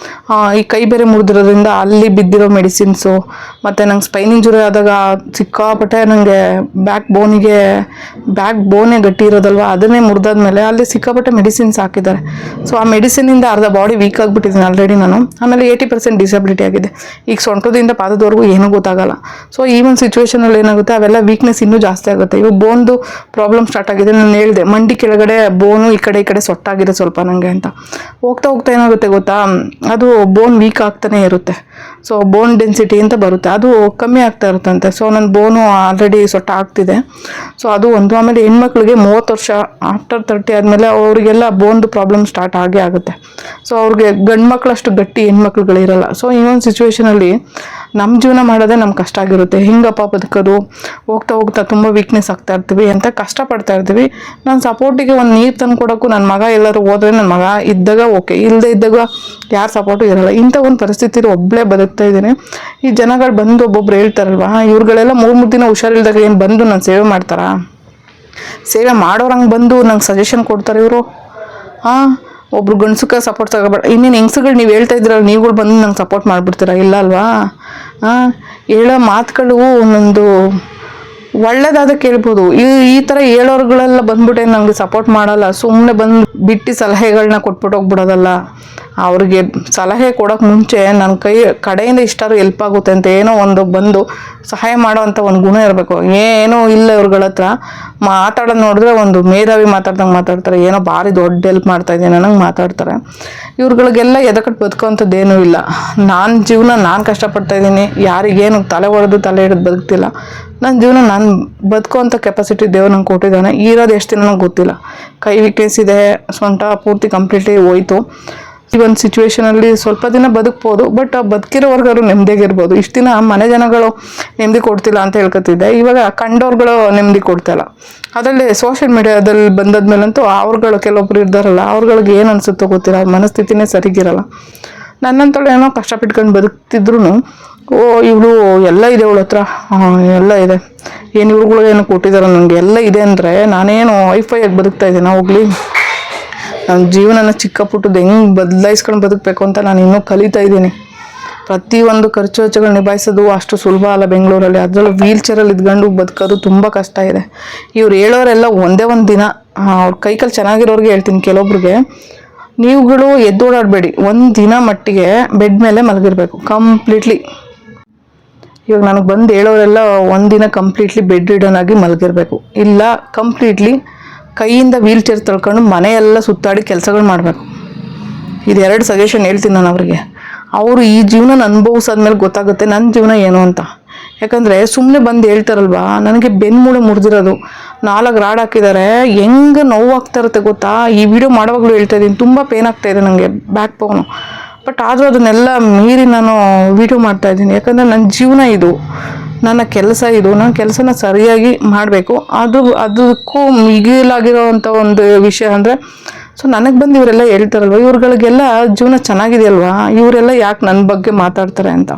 ಈ ಕೈ ಬೇರೆ ಮುರಿದಿರೋದ್ರಿಂದ ಅಲ್ಲಿ ಬಿದ್ದಿರೋ ಮೆಡಿಸಿನ್ಸು, ಮತ್ತು ನಂಗೆ ಸ್ಪೈನ್ ಇಂಜುರಿ ಆದಾಗ ಸಿಕ್ಕಾಪಟ್ಟೆ ನನಗೆ ಬ್ಯಾಕ್ ಬೋನೇ ಗಟ್ಟಿ ಇರೋದಲ್ವ, ಅದನ್ನೇ ಮುರಿದಾದ್ಮೇಲೆ ಅಲ್ಲಿ ಸಿಕ್ಕಾಪಟ್ಟೆ ಮೆಡಿಸಿನ್ಸ್ ಹಾಕಿದ್ದಾರೆ. ಸೊ ಆ ಮೆಡಿಸಿನಿಂದ ಅರ್ಧ ಬಾಡಿ ವೀಕ್ ಆಗಿಬಿಟ್ಟಿದ್ದೀನಿ ಆಲ್ರೆಡಿ ನಾನು. ಆಮೇಲೆ 80% ಡಿಸಬಿಲಿಟಿ ಆಗಿದೆ. ಈಗ ಸೊಂಟದಿಂದ ಪಾದದವರೆಗೂ ಏನೂ ಗೊತ್ತಾಗಲ್ಲ. ಸೊ ಈ ಒಂದು ಸಿಚುವೇಶನಲ್ಲಿ ಏನಾಗುತ್ತೆ, ಅವೆಲ್ಲ ವೀಕ್ನೆಸ್ ಇನ್ನೂ ಜಾಸ್ತಿ ಆಗುತ್ತೆ. ಇವಾಗ ಬೋನ್ದು ಪ್ರಾಬ್ಲಮ್ ಸ್ಟಾರ್ಟ್ ಆಗಿದೆ. ನಾನು ಹೇಳಿದೆ, ಮಂಡಿ ಕೆಳಗಡೆ ಬೋನು ಈ ಕಡೆ ಸೊಟ್ಟಾಗಿದೆ ಸ್ವಲ್ಪ ನನಗೆ ಅಂತ. ಹೋಗ್ತಾ ಏನಾಗುತ್ತೆ ಗೊತ್ತಾ, ಅದು ಬೋನ್ ವೀಕ್ ಆಗ್ತಾನೆ ಇರುತ್ತೆ. ಸೊ ಬೋನ್ ಡೆನ್ಸಿಟಿ ಅಂತ ಬರುತ್ತೆ, ಅದು ಕಮ್ಮಿ ಆಗ್ತಾ ಇರುತ್ತಂತೆ. ಸೊ ನನ್ನ ಬೋನು ಆಲ್ರೆಡಿ ಸೊಟ್ಟ ಆಗ್ತಿದೆ. ಸೊ ಅದು ಒಂದು. ಆಮೇಲೆ ಹೆಣ್ಮಕ್ಳಿಗೆ 30 ವರ್ಷ ಆಫ್ಟರ್ 30 ಆದಮೇಲೆ ಅವರಿಗೆಲ್ಲ ಬೋನ್ದು ಪ್ರಾಬ್ಲಮ್ ಸ್ಟಾರ್ಟ್ ಆಗುತ್ತೆ. ಸೊ ಅವ್ರಿಗೆ ಗಂಡು ಮಕ್ಕಳಷ್ಟು ಗಟ್ಟಿ ಹೆಣ್ಮಕ್ಳುಗಳಿರಲ್ಲ. ಸೊ ಈ ಒಂದು ಸಿಚುವೇಶನಲ್ಲಿ ನಮ್ಮ ಜೀವನ ಮಾಡೋದೇ ನಮ್ಗೆ ಕಷ್ಟ ಆಗಿರುತ್ತೆ. ಹೆಂಗಪ್ಪ ಬದುಕೋದು, ಹೋಗ್ತಾ ತುಂಬ ವೀಕ್ನೆಸ್ ಆಗ್ತಾ ಇರ್ತೀವಿ ಅಂತ ಕಷ್ಟಪಡ್ತಾ ಇರ್ತೀವಿ. ನಾನು ಸಪೋರ್ಟಿಗೆ ಒಂದು ನೀರು ತಂದು ಕೊಡೋಕ್ಕೂ ನನ್ನ ಮಗ ಎಲ್ಲರೂ ಹೋದ್ರೆ, ನನ್ನ ಮಗ ಇದ್ದಾಗ ಓಕೆ, ಇಲ್ಲದೆ ಇದ್ದಾಗ ಯಾರು ಸಪೋರ್ಟು ಇರಲ್ಲ. ಇಂಥ ಒಂದು ಪರಿಸ್ಥಿತಿಲಿ ಒಬ್ಬಳೇ ಬದುಕ್ತಾ ಇದ್ದೀನಿ. ಈ ಜನಗಳು ಬಂದು ಒಬ್ಬೊಬ್ರು ಹೇಳ್ತಾರಲ್ವ, ಇವ್ರುಗಳೆಲ್ಲ 3 ದಿನ ಹುಷಾರಿಲ್ದಾಗ ಏನು ಬಂದು ನಾನು ಸೇವೆ ಮಾಡ್ತಾರಾ? ಸೇವೆ ಮಾಡೋರಂಗೆ ಬಂದು ನಂಗೆ ಸಜೆಷನ್ ಕೊಡ್ತಾರೆ ಇವರು. ಒಬ್ರು ಗಂಡಸಕ್ಕೆ ಸಪೋರ್ಟ್ ತಗೋಬೇಡ, ಇನ್ನೇನು ಹೆಂಗ್ಸುಗಳು ನೀವು ಹೇಳ್ತಾ ಇದ್ರಲ್ಲ, ನೀವುಗಳು ಬಂದು ನಂಗೆ ಸಪೋರ್ಟ್ ಮಾಡಿಬಿಡ್ತೀರಾ? ಇಲ್ಲ ಅಲ್ವಾ? ಹೇಳೋ ಮಾತುಗಳು ಒಂದೊಂದು ಒಳ್ಳೇದಾದ ಕೇಳ್ಬೋದು. ಈ ಥರ ಹೇಳೋರುಗಳೆಲ್ಲ ಬಂದ್ಬಿಟ್ಟೆ ನನಗೆ ಸಪೋರ್ಟ್ ಮಾಡಲ್ಲ, ಸುಮ್ಮನೆ ಬಂದು ಬಿಟ್ಟು ಸಲಹೆಗಳನ್ನ ಕೊಟ್ಬಿಟ್ಟು ಹೋಗ್ಬಿಡೋದಲ್ಲ. ಅವ್ರಿಗೆ ಸಲಹೆ ಕೊಡೋಕೆ ಮುಂಚೆ ನನ್ನ ಕಡೆಯಿಂದ ಇಷ್ಟಾದ್ರೂ ಹೆಲ್ಪ್ ಆಗುತ್ತೆ ಅಂತ ಏನೋ ಒಂದು ಬಂದು ಸಹಾಯ ಮಾಡೋ ಅಂಥ ಒಂದು ಗುಣ ಇರಬೇಕು. ಏನೋ ಇಲ್ಲ ಇವ್ರುಗಳ ಹತ್ರ ಮಾತಾಡೋದು ನೋಡಿದ್ರೆ ಒಂದು ಮೇಧಾವಿ ಮಾತಾಡ್ದಂಗೆ ಮಾತಾಡ್ತಾರೆ, ಏನೋ ಭಾರಿ ದೊಡ್ಡ ಹೆಲ್ಪ್ ಮಾಡ್ತಾ ಇದ್ದೀನಿ ನನಗೆ ಮಾತಾಡ್ತಾರೆ. ಇವ್ರುಗಳಿಗೆಲ್ಲ ಎದಕಟ್ಟು ಬದುಕೋವಂಥದ್ದೇನೂ ಇಲ್ಲ. ನನ್ನ ಜೀವನ ನಾನು ಕಷ್ಟಪಡ್ತಾ ಇದ್ದೀನಿ, ಯಾರಿಗೇನು ತಲೆ ಹಿಡಿದು ಬದುಕ್ತಿಲ್ಲ. ನನ್ನ ಜೀವನ ನಾನು ಬದುಕೋವಂಥ ಕೆಪಾಸಿಟಿ ದೇವ್ರು ನಂಗೆ ಕೊಟ್ಟಿದ್ದಾನೆ. ಇರೋದು ಎಷ್ಟು ದಿನ ನನಗೆ ಗೊತ್ತಿಲ್ಲ. ಕೈ ವೀಕ್ನೆಸ್ ಇದೆ, ಸೊಂಟ ಪೂರ್ತಿ ಕಂಪ್ಲೀಟ್ಲಿ ಹೋಯ್ತು. ಈ ಒಂದು ಸಿಚುವೇಶನಲ್ಲಿ ಸ್ವಲ್ಪ ದಿನ ಬದುಕ್ಬೋದು, ಬಟ್ ಬದುಕಿರೋರ್ಗಾರು ನೆಮ್ಮದಿಯಾಗಿರ್ಬೋದು. ಇಷ್ಟು ದಿನ ಮನೆ ಜನಗಳು ನೆಮ್ಮದಿ ಕೊಡ್ತಿಲ್ಲ ಅಂತ ಹೇಳ್ಕೊತಿದ್ದೆ, ಇವಾಗ ಕಂಡವ್ರುಗಳು ನೆಮ್ಮದಿ ಕೊಡ್ತಾಯಿಲ್ಲ. ಅದರಲ್ಲಿ ಸೋಷಿಯಲ್ ಮೀಡಿಯಾದಲ್ಲಿ ಬಂದದ್ಮೇಲಂತೂ ಅವ್ರುಗಳು ಕೆಲವೊಬ್ರು ಇದ್ದಾರಲ್ಲ, ಅವ್ರುಗಳಿಗೆ ಏನು ಅನಿಸುತ್ತೋ ಗೊತ್ತಿಲ್ಲ, ಅವ್ರ ಮನಸ್ಥಿತಿನೇ ಸರಿಗಿರಲ್ಲ. ನನ್ನಂತಳು ಏನೋ ಕಷ್ಟಪಟ್ಕೊಂಡು ಬದುಕ್ತಿದ್ರು, ಇವಳು ಎಲ್ಲ ಇದೆ ಇವಳ ಹತ್ರ, ಎಲ್ಲ ಇದೆ, ಏನು ಇವ್ರುಗಳು ಏನೋ ಕೊಟ್ಟಿದ್ದಾರೆ ನನಗೆ ಎಲ್ಲ ಇದೆ ಅಂದರೆ ನಾನೇನು ವೈಫೈಯಾಗಿ ಬದುಕ್ತಾ ಇದ್ದೀನಿ. ಹೋಗ್ಲಿ, ನನ್ನ ಜೀವನನ ಚಿಕ್ಕ ಪುಟ್ಟದ್ದು ಹೆಂಗೆ ಬದಲಾಯಿಸ್ಕೊಂಡು ಬದುಕಬೇಕು ಅಂತ ನಾನು ಇನ್ನೂ ಕಲಿತಾ ಇದ್ದೀನಿ. ಪ್ರತಿಯೊಂದು ಖರ್ಚು ವೆಚ್ಚಗಳು ನಿಭಾಯಿಸೋದು ಅಷ್ಟು ಸುಲಭ ಅಲ್ಲ ಬೆಂಗಳೂರಲ್ಲಿ. ಅದರಲ್ಲೂ ವೀಲ್ಚೇರಲ್ಲಿ ಇದ್ಕೊಂಡು ಬದುಕೋದು ತುಂಬ ಕಷ್ಟ ಇದೆ. ಇವ್ರು ಹೇಳೋರೆಲ್ಲ ಒಂದೇ ಒಂದು ದಿನ, ಅವ್ರ ಕೈಕಲ್ಲಿ ಚೆನ್ನಾಗಿರೋರಿಗೆ ಹೇಳ್ತೀನಿ, ಕೆಲವೊಬ್ರಿಗೆ ನೀವುಗಳು ಎದ್ದೋಡಾಡಬೇಡಿ, ಒಂದು ದಿನ ಮಟ್ಟಿಗೆ ಬೆಡ್ ಮೇಲೆ ಮಲಗಿರ್ಬೇಕು ಕಂಪ್ಲೀಟ್ಲಿ. ಇವಾಗ ನನಗೆ ಬಂದು ಹೇಳೋರೆಲ್ಲ ಒಂದಿನ ಕಂಪ್ಲೀಟ್ಲಿ ಬೆಡ್ ರಿಡನ್ ಆಗಿ ಮಲಗಿರ್ಬೇಕು, ಇಲ್ಲ ಕಂಪ್ಲೀಟ್ಲಿ ಕೈಯಿಂದ ವೀಲ್ಚೇರ್ ತಳ್ಕೊಂಡು ಮನೆಯೆಲ್ಲ ಸುತ್ತಾಡಿ ಕೆಲಸಗಳು ಮಾಡಬೇಕು. ಇದೆರಡು ಸಜೆಷನ್ ಹೇಳ್ತೀನಿ ನಾನು ಅವರಿಗೆ. ಅವರು ಈ ಜೀವನ ಅನುಭವಿಸಾದ್ಮೇಲೆ ಗೊತ್ತಾಗುತ್ತೆ ನನ್ನ ಜೀವನ ಏನು ಅಂತ. ಯಾಕಂದರೆ ಸುಮ್ಮನೆ ಬಂದು ಹೇಳ್ತಾರಲ್ವಾ, ನನಗೆ ಬೆನ್ಮೂಳೆ ಮುರಿದಿರೋದು, 4 ರಾಡ್ ಹಾಕಿದ್ದಾರೆ, ಹೆಂಗೆ ನೋವಾಗ್ತಾ ಇರುತ್ತೆ ಗೊತ್ತಾ. ಈ ವಿಡಿಯೋ ಮಾಡೋವಾಗಲೂ ಹೇಳ್ತಾ ಇದ್ದೀನಿ, ತುಂಬ ಪೇನ್ ಆಗ್ತಾಯಿದೆ ನನಗೆ, ಬ್ಯಾಕ್ ಬೋನು. ಬಟ್ ಆದರೂ ಅದನ್ನೆಲ್ಲ ಮೀರಿ ನಾನು ವಿಡಿಯೋ ಮಾಡ್ತಾಯಿದ್ದೀನಿ. ಯಾಕಂದರೆ ನನ್ನ ಜೀವನ ಇದು, ನನ್ನ ಕೆಲಸ ಇದು, ನನ್ನ ಕೆಲಸನ ಸರಿಯಾಗಿ ಮಾಡಬೇಕು. ಅದಕ್ಕೂ ಮಿಗಿಲಾಗಿರೋವಂಥ ಒಂದು ವಿಷಯ ಅಂದರೆ, ಸೊ ನನಗೆ ಬಂದು ಇವರೆಲ್ಲ ಹೇಳ್ತಾರಲ್ವ, ಇವ್ರುಗಳಿಗೆಲ್ಲ ಜೀವನ ಚೆನ್ನಾಗಿದೆಯಲ್ವಾ, ಇವರೆಲ್ಲ ಯಾಕೆ ನನ್ನ ಬಗ್ಗೆ ಮಾತಾಡ್ತಾರೆ ಅಂತ.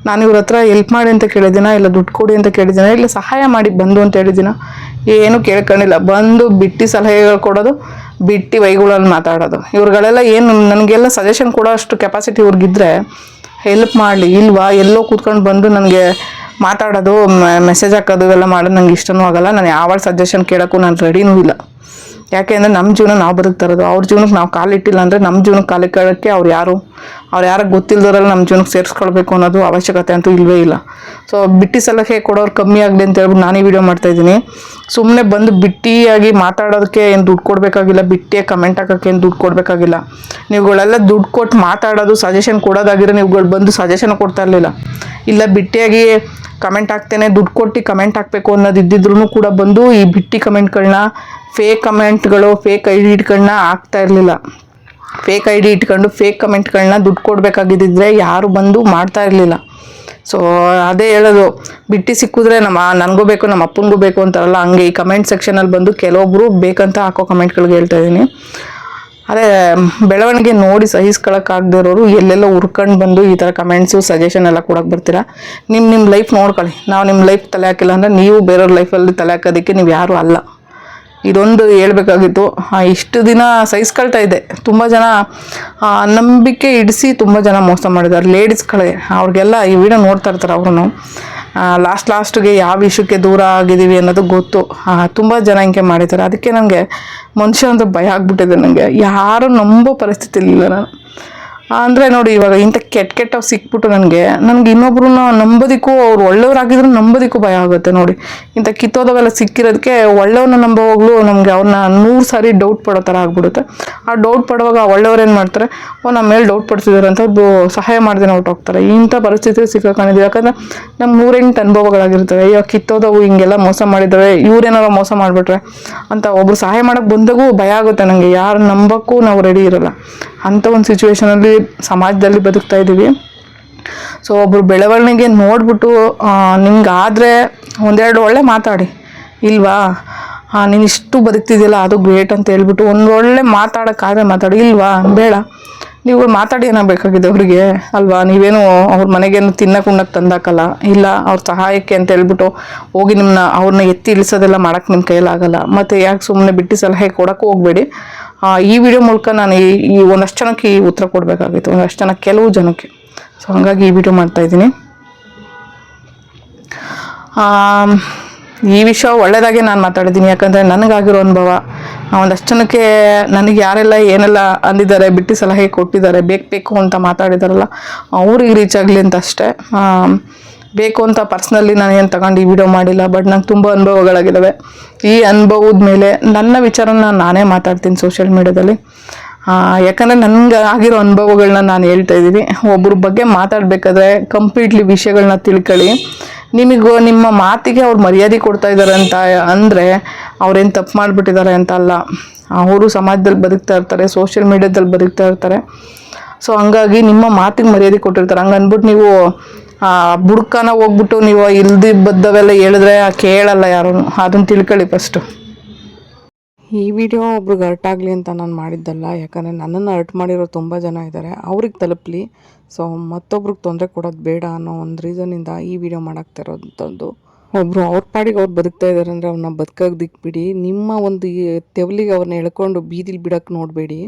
ನಾನು ಇವ್ರ ಹತ್ರ ಹೆಲ್ಪ್ ಮಾಡಿ ಅಂತ ಕೇಳಿದ್ದೀನ, ಇಲ್ಲ ದುಡ್ಡು ಕೊಡಿ ಅಂತ ಕೇಳಿದ್ದೀನ, ಇಲ್ಲ ಸಹಾಯ ಮಾಡಿ ಬಂದು ಅಂತ ಹೇಳಿದ್ದೀನ, ಏನೂ ಕೇಳ್ಕೊಂಡಿಲ್ಲ. ಬಂದು ಬಿಟ್ಟು ಸಲಹೆಗಳು ಕೊಡೋದು, ಬಿಟ್ಟು ವೈಗಳಲ್ಲಿ ಮಾತಾಡೋದು. ಇವ್ರುಗಳೆಲ್ಲ ಏನು ನನಗೆಲ್ಲ ಸಜೆಷನ್ ಕೊಡೋ ಅಷ್ಟು ಕೆಪಾಸಿಟಿ ಇವ್ರಿಗಿದ್ರೆ ಹೆಲ್ಪ್ ಮಾಡಲಿ. ಇಲ್ವಾ, ಎಲ್ಲೋ ಕೂತ್ಕೊಂಡು ಬಂದು ನನಗೆ ಮಾತಾಡೋದು, ಮೆಸೇಜ್ ಹಾಕೋದು ಇವೆಲ್ಲ ಮಾಡೋದು ನಂಗೆ ಇಷ್ಟನೂ ಆಗಲ್ಲ. ನಾನು ಯಾವ ಸಜೆಷನ್ ಕೇಳೋಕ್ಕೂ ನಾನು ರೆಡಿನೂ ಇಲ್ಲ. ಯಾಕೆ ಅಂದರೆ ನಮ್ಮ ಜೀವನ ನಾವು ಬದುಕ್ತಾ ಇರೋದು. ಅವ್ರ ಜೀವನಕ್ಕೆ ನಾವು ಕಾಲಿಟ್ಟಿಲ್ಲ ಅಂದರೆ ನಮ್ಮ ಜೀವನಕ್ಕೆ ಕಾಲಿಟ್ಟೋಕ್ಕೆ ಅವ್ರು ಯಾರಿಗೆ ಗೊತ್ತಿಲ್ಲದವರೆಲ್ಲ ನಮ್ಮ ಜೀವನಕ್ಕೆ ಸೇರಿಸ್ಕೊಳ್ಬೇಕು ಅನ್ನೋದು ಅವಶ್ಯಕತೆ ಅಂತೂ ಇಲ್ಲವೇ ಇಲ್ಲ. ಸೊ ಬಿಟ್ಟಿ ಸಲಹೆ ಕೊಡೋರು ಕಮ್ಮಿ ಆಗಲಿ ಅಂತ ಹೇಳ್ಬಿಟ್ಟು ನಾನು ಈ ವಿಡಿಯೋ ಮಾಡ್ತಾಯಿದ್ದೀನಿ. ಸುಮ್ಮನೆ ಬಂದು ಬಿಟ್ಟಿಯಾಗಿ ಮಾತಾಡೋದಕ್ಕೆ ಏನು ದುಡ್ಡು ಕೊಡಬೇಕಾಗಿಲ್ಲ, ಬಿಟ್ಟಿಯಾಗಿ ಕಮೆಂಟ್ ಹಾಕೋಕ್ಕೆ ಏನು ದುಡ್ಡು ಕೊಡಬೇಕಾಗಿಲ್ಲ. ನೀವುಗಳೆಲ್ಲ ದುಡ್ಡು ಕೊಟ್ಟು ಮಾತಾಡೋದು, ಸಜೆಷನ್ ಕೊಡೋದಾಗಿರೋ ನೀವುಗಳು ಬಂದು ಸಜೆಷನ್ ಕೊಡ್ತಾ ಇರಲಿಲ್ಲ. ಇಲ್ಲ ಬಿಟ್ಟಿಯಾಗಿ ಕಮೆಂಟ್ ಹಾಕ್ತೇನೆ, ದುಡ್ಡು ಕೊಟ್ಟು ಕಮೆಂಟ್ ಹಾಕಬೇಕು ಅನ್ನೋದು ಇದ್ದಿದ್ರೂ ಕೂಡ ಬಂದು ಈ ಬಿಟ್ಟಿ ಕಮೆಂಟ್ಗಳನ್ನ, ಫೇಕ್ ಕಮೆಂಟ್ಗಳು, ಫೇಕ್ ಐ ಡಿ ಇಟ್ಗಳನ್ನ ಹಾಕ್ತಾ ಇರಲಿಲ್ಲ. ಫೇಕ್ ಐ ಡಿ ಇಟ್ಕೊಂಡು ಫೇಕ್ ಕಮೆಂಟ್ಗಳನ್ನ ದುಡ್ಡು ಕೊಡಬೇಕಾಗಿದ್ದಿದ್ರೆ ಯಾರು ಬಂದು ಮಾಡ್ತಾ ಇರಲಿಲ್ಲ. ಸೊ ಅದೇ ಹೇಳೋದು, ಬಿಟ್ಟು ಸಿಕ್ಕಿದ್ರೆ ನನಗೂ ಬೇಕು, ನಮ್ಮ ಅಪ್ಪನಿಗೂ ಬೇಕು ಅಂತಾರಲ್ಲ, ಹಂಗೆ ಈ ಕಮೆಂಟ್ ಸೆಕ್ಷನಲ್ಲಿ ಬಂದು ಕೆಲವೊಬ್ಬರು ಬೇಕಂತ ಹಾಕೋ ಕಮೆಂಟ್ಗಳಿಗೆ ಹೇಳ್ತಾ ಇದ್ದೀನಿ. ಅದೇ ಬೆಳವಣಿಗೆ ನೋಡಿ ಸಹಿಸ್ಕೊಳಕ್ಕಾಗದೇ ಇರೋರು ಎಲ್ಲೆಲ್ಲ ಹುರ್ಕೊಂಡು ಬಂದು ಈ ಥರ ಕಮೆಂಟ್ಸು ಸಜೆಷನ್ ಎಲ್ಲ ಕೊಡೋಕೆ ಬರ್ತೀರಾ. ನಿಮ್ಮ ಲೈಫ್ ನೋಡ್ಕೊಳ್ಳಿ. ನಾವು ನಿಮ್ಮ ಲೈಫ್ ತಲೆ ಹಾಕಿಲ್ಲ ಅಂದರೆ ನೀವು ಬೇರೆಯವ್ರ ಲೈಫಲ್ಲಿ ತಲೆ ಹಾಕೋದಕ್ಕೆ ನೀವು ಯಾರೂ ಅಲ್ಲ. ಇದೊಂದು ಹೇಳ್ಬೇಕಾಗಿತ್ತು. ಇಷ್ಟು ದಿನ ಸಹಿಸ್ಕೊಳ್ತಾ ಇದ್ದೆ. ತುಂಬ ಜನ ನಂಬಿಕೆ ಇಡಿಸಿ ತುಂಬ ಜನ ಮೋಸ ಮಾಡಿದ್ದಾರೆ, ಲೇಡೀಸ್ಗಳೇ. ಅವ್ರಿಗೆಲ್ಲ ಈ ವಿಡಿಯೋ ನೋಡ್ತಾ ಇರ್ತಾರೆ. ಅವರು ಲಾಸ್ಟ್ಗೆ ಯಾವ ವಿಷಯಕ್ಕೆ ದೂರ ಆಗಿದ್ದೀವಿ ಅನ್ನೋದು ಗೊತ್ತು. ತುಂಬ ಜನ ಹಿಂಗೆ ಮಾಡಿದ್ದಾರೆ. ಅದಕ್ಕೆ ನನಗೆ ಮನುಷ್ಯ ಅಂತ ಭಯ ಆಗ್ಬಿಟ್ಟಿದೆ. ನನಗೆ ಯಾರು ನಂಬೋ ಪರಿಸ್ಥಿತಿ ಇಲ್ಲ ನಾನು. ಅಂದರೆ ನೋಡಿ, ಇವಾಗ ಇಂಥ ಕೆಟ್ಟವ್ರು ಸಿಕ್ಬಿಟ್ಟು ನನಗೆ ಇನ್ನೊಬ್ರನ್ನ ನಂಬೋದಕ್ಕೂ, ಅವ್ರು ಒಳ್ಳೆಯವ್ರಾಗಿದ್ರು ನಂಬೋದಕ್ಕೂ ಭಯ ಆಗುತ್ತೆ. ನೋಡಿ, ಇಂಥ ಕಿತ್ತೋದವೆಲ್ಲ ಸಿಕ್ಕಿರೋದಕ್ಕೆ ಒಳ್ಳೆಯವ್ರನ್ನ ನಂಬೋವಾಗಲೂ ನಮಗೆ ಅವ್ರನ್ನ 100 ಸಾರಿ ಡೌಟ್ ಪಡೋ ಥರ ಆಗ್ಬಿಡುತ್ತೆ. ಆ ಡೌಟ್ ಪಡುವಾಗ ಒಳ್ಳೆಯವ್ರು ಏನು ಮಾಡ್ತಾರೆ, ನಮ್ಮ ಮೇಲೆ ಡೌಟ್ ಪಡ್ತಿದ್ದಾರೆ ಅಂತ ಒಬ್ಬರು ಸಹಾಯ ಮಾಡ್ದೇನೆ ಹೊರ್ಟೋಗ್ತಾರೆ. ಇಂಥ ಪರಿಸ್ಥಿತಿ ಸಿಕ್ಕಾಕೊಂಡಿದ್ದೀವಿ. ಯಾಕಂದರೆ ನಮ್ಮ 108 ಅನುಭವಗಳಾಗಿರ್ತವೆ. ಇವಾಗ ಕಿತ್ತೋದವು ಹಿಂಗೆಲ್ಲ ಮೋಸ ಮಾಡಿದ್ದಾವೆ, ಇವ್ರೇನಾರು ಮೋಸ ಮಾಡಿಬಿಟ್ರೆ ಅಂತ ಒಬ್ರು ಸಹಾಯ ಮಾಡೋಕ್ಕೆ ಬಂದಾಗೂ ಭಯ ಆಗುತ್ತೆ ನನಗೆ. ಯಾರು ನಂಬೋಕ್ಕೂ ನಾವು ರೆಡಿ ಇರೋಲ್ಲ. ಅಂಥ ಒಂದು ಸಿಚುವೇಶನಲ್ಲಿ ಸಮಾಜದಲ್ಲಿ ಬದುಕ್ತಾ ಇದ್ದೀವಿ. ಸೊ ಒಬ್ಬರು ಬೆಳವಣಿಗೆ ನೋಡ್ಬಿಟ್ಟು ನಿಮ್ಗಾದರೆ ಒಂದೆರಡು ಒಳ್ಳೆ ಮಾತಾಡಿ, ಇಲ್ವಾ ನೀನು ಇಷ್ಟು ಬದುಕ್ತಿದ್ಯಲ್ಲ ಅದು ಗ್ರೇಟ್ ಅಂತ ಹೇಳ್ಬಿಟ್ಟು ಒಂದೊಳ್ಳೆ ಮಾತಾಡೋಕ್ಕಾದ್ರೆ ಮಾತಾಡಿ. ಇಲ್ವಾ ಬೇಡ, ನೀವು ಮಾತಾಡಿ ಏನಾಗಬೇಕಾಗಿದೆ ಅವರಿಗೆ, ಅಲ್ವಾ? ನೀವೇನು ಅವ್ರ ಮನೆಗೇನು ತಿನ್ನಕ್ಕೆ ತಂದಾಕಲ್ಲ. ಇಲ್ಲ, ಅವ್ರ ಸಹಾಯಕ್ಕೆ ಅಂತ ಹೇಳ್ಬಿಟ್ಟು ಹೋಗಿ ಅವ್ರನ್ನ ಎತ್ತಿ ಇಳಿಸೋದೆಲ್ಲ ಮಾಡೋಕ್ಕೆ ನಿಮ್ಮ ಕೈಯಲ್ಲಾಗಲ್ಲ. ಮತ್ತು ಯಾಕೆ ಸುಮ್ಮನೆ ಬಿಟ್ಟು ಸಲಹೆ ಕೊಡೋಕ್ಕೂ ಹೋಗಬೇಡಿ. ಈ ವಿಡಿಯೋ ಮೂಲಕ ನಾನು ಈ ಒಂದಷ್ಟು ಜನಕ್ಕೆ ಈ ಉತ್ತರ ಕೊಡಬೇಕಾಗಿತ್ತು, ಒಂದಷ್ಟು ಜನ, ಕೆಲವು ಜನಕ್ಕೆ. ಸೊ ಹಾಗಾಗಿ ಈ ವಿಡಿಯೋ ಮಾಡ್ತಾಯಿದ್ದೀನಿ. ಈ ವಿಷಯ ಒಳ್ಳೆಯದಾಗೆ ನಾನು ಮಾತಾಡಿದ್ದೀನಿ. ಯಾಕಂದರೆ ನನಗಾಗಿರೋ ಅನುಭವ, ಒಂದಷ್ಟು ಜನಕ್ಕೆ ನನಗೆ ಯಾರೆಲ್ಲ ಏನೆಲ್ಲ ಅಂದಿದ್ದಾರೆ, ಬಿಟ್ಟು ಸಲಹೆ ಕೊಟ್ಟಿದ್ದಾರೆ, ಬೇಕು ಅಂತ ಮಾತಾಡಿದಾರಲ್ಲ ಅವ್ರಿಗೆ ರೀಚ್ ಆಗಲಿ ಅಂತ ಅಷ್ಟೇ. ಬೇಕು ಅಂತ ಪರ್ಸ್ನಲಿ ನಾನು ಏನು ತಗೊಂಡು ಈ ವಿಡಿಯೋ ಮಾಡಿಲ್ಲ. ಬಟ್ ನಂಗೆ ತುಂಬ ಅನುಭವಗಳಾಗಿದ್ದಾವೆ. ಈ ಅನುಭವದ ಮೇಲೆ ನನ್ನ ವಿಚಾರನ ನಾನೇ ಮಾತಾಡ್ತೀನಿ ಸೋಷಿಯಲ್ ಮೀಡ್ಯಾದಲ್ಲಿ. ಯಾಕಂದರೆ ನನಗೆ ಆಗಿರೋ ಅನುಭವಗಳನ್ನ ನಾನು ಹೇಳ್ತಾ ಇದ್ದೀನಿ. ಒಬ್ಬರ ಬಗ್ಗೆ ಮಾತಾಡಬೇಕಾದ್ರೆ ಕಂಪ್ಲೀಟ್ಲಿ ವಿಷಯಗಳನ್ನ ತಿಳ್ಕೊಳ್ಳಿ. ನಿಮ್ಮ ಮಾತಿಗೆ ಅವ್ರು ಮರ್ಯಾದೆ ಕೊಡ್ತಾ ಇದ್ದಾರೆ ಅಂತ ಅಂದರೆ ಅವ್ರೇನು ತಪ್ಪು ಮಾಡಿಬಿಟ್ಟಿದ್ದಾರೆ ಅಂತ ಅಲ್ಲ. ಅವರು ಸಮಾಜದಲ್ಲಿ ಬದುಕ್ತಾ ಇರ್ತಾರೆ, ಸೋಷಿಯಲ್ ಮೀಡ್ಯಾದಲ್ಲಿ ಬದುಕ್ತಾ ಇರ್ತಾರೆ. ಸೊ ಹಂಗಾಗಿ ನಿಮ್ಮ ಮಾತಿಗೆ ಮರ್ಯಾದೆ ಕೊಟ್ಟಿರ್ತಾರೆ. ಹಂಗೆ ಅಂದ್ಬಿಟ್ಟು ನೀವು ಬುಡ್ಕನ ಹೋಗ್ಬಿಟ್ಟು ನೀವು ಇಲ್ದಿ ಬದ್ದವೆಲ್ಲ ಹೇಳಿದ್ರೆ ಕೇಳಲ್ಲ ಯಾರೂ. ಅದನ್ನು ತಿಳ್ಕೊಳ್ಳಿ ಫಸ್ಟು. ಈ ವಿಡಿಯೋ ಒಬ್ರಿಗೆ ಅರ್ಟ್ ಆಗಲಿ ಅಂತ ನಾನು ಮಾಡಿದ್ದಲ್ಲ. ಯಾಕಂದರೆ ನನ್ನನ್ನು ಅರ್ಟ್ ಮಾಡಿರೋ ತುಂಬ ಜನ ಇದ್ದಾರೆ, ಅವ್ರಿಗೆ ತಲುಪಲಿ. ಸೊ ಮತ್ತೊಬ್ರಿಗೆ ತೊಂದರೆ ಕೊಡೋದು ಬೇಡ ಅನ್ನೋ ಒಂದು ರೀಸನಿಂದ ಈ ವಿಡಿಯೋ ಮಾಡಾಕ್ತಾ ಇರೋಂಥದ್ದು. ಒಬ್ಬರು ಅವ್ರ ಪಾಡಿಗೆ ಅವ್ರು ಬದುಕ್ತಾ ಇದ್ದಾರೆ ಅಂದರೆ ಅವ್ರನ್ನ ಬದುಕೋಕೆ ದಿಕ್ಬಿಡಿ. ನಿಮ್ಮ ಒಂದು ತೆವಲಿಗೆ ಅವ್ರನ್ನ ಎಳ್ಕೊಂಡು ಬೀದಿಲಿ ಬಿಡೋಕ್ಕೆ ನೋಡಬೇಡಿ.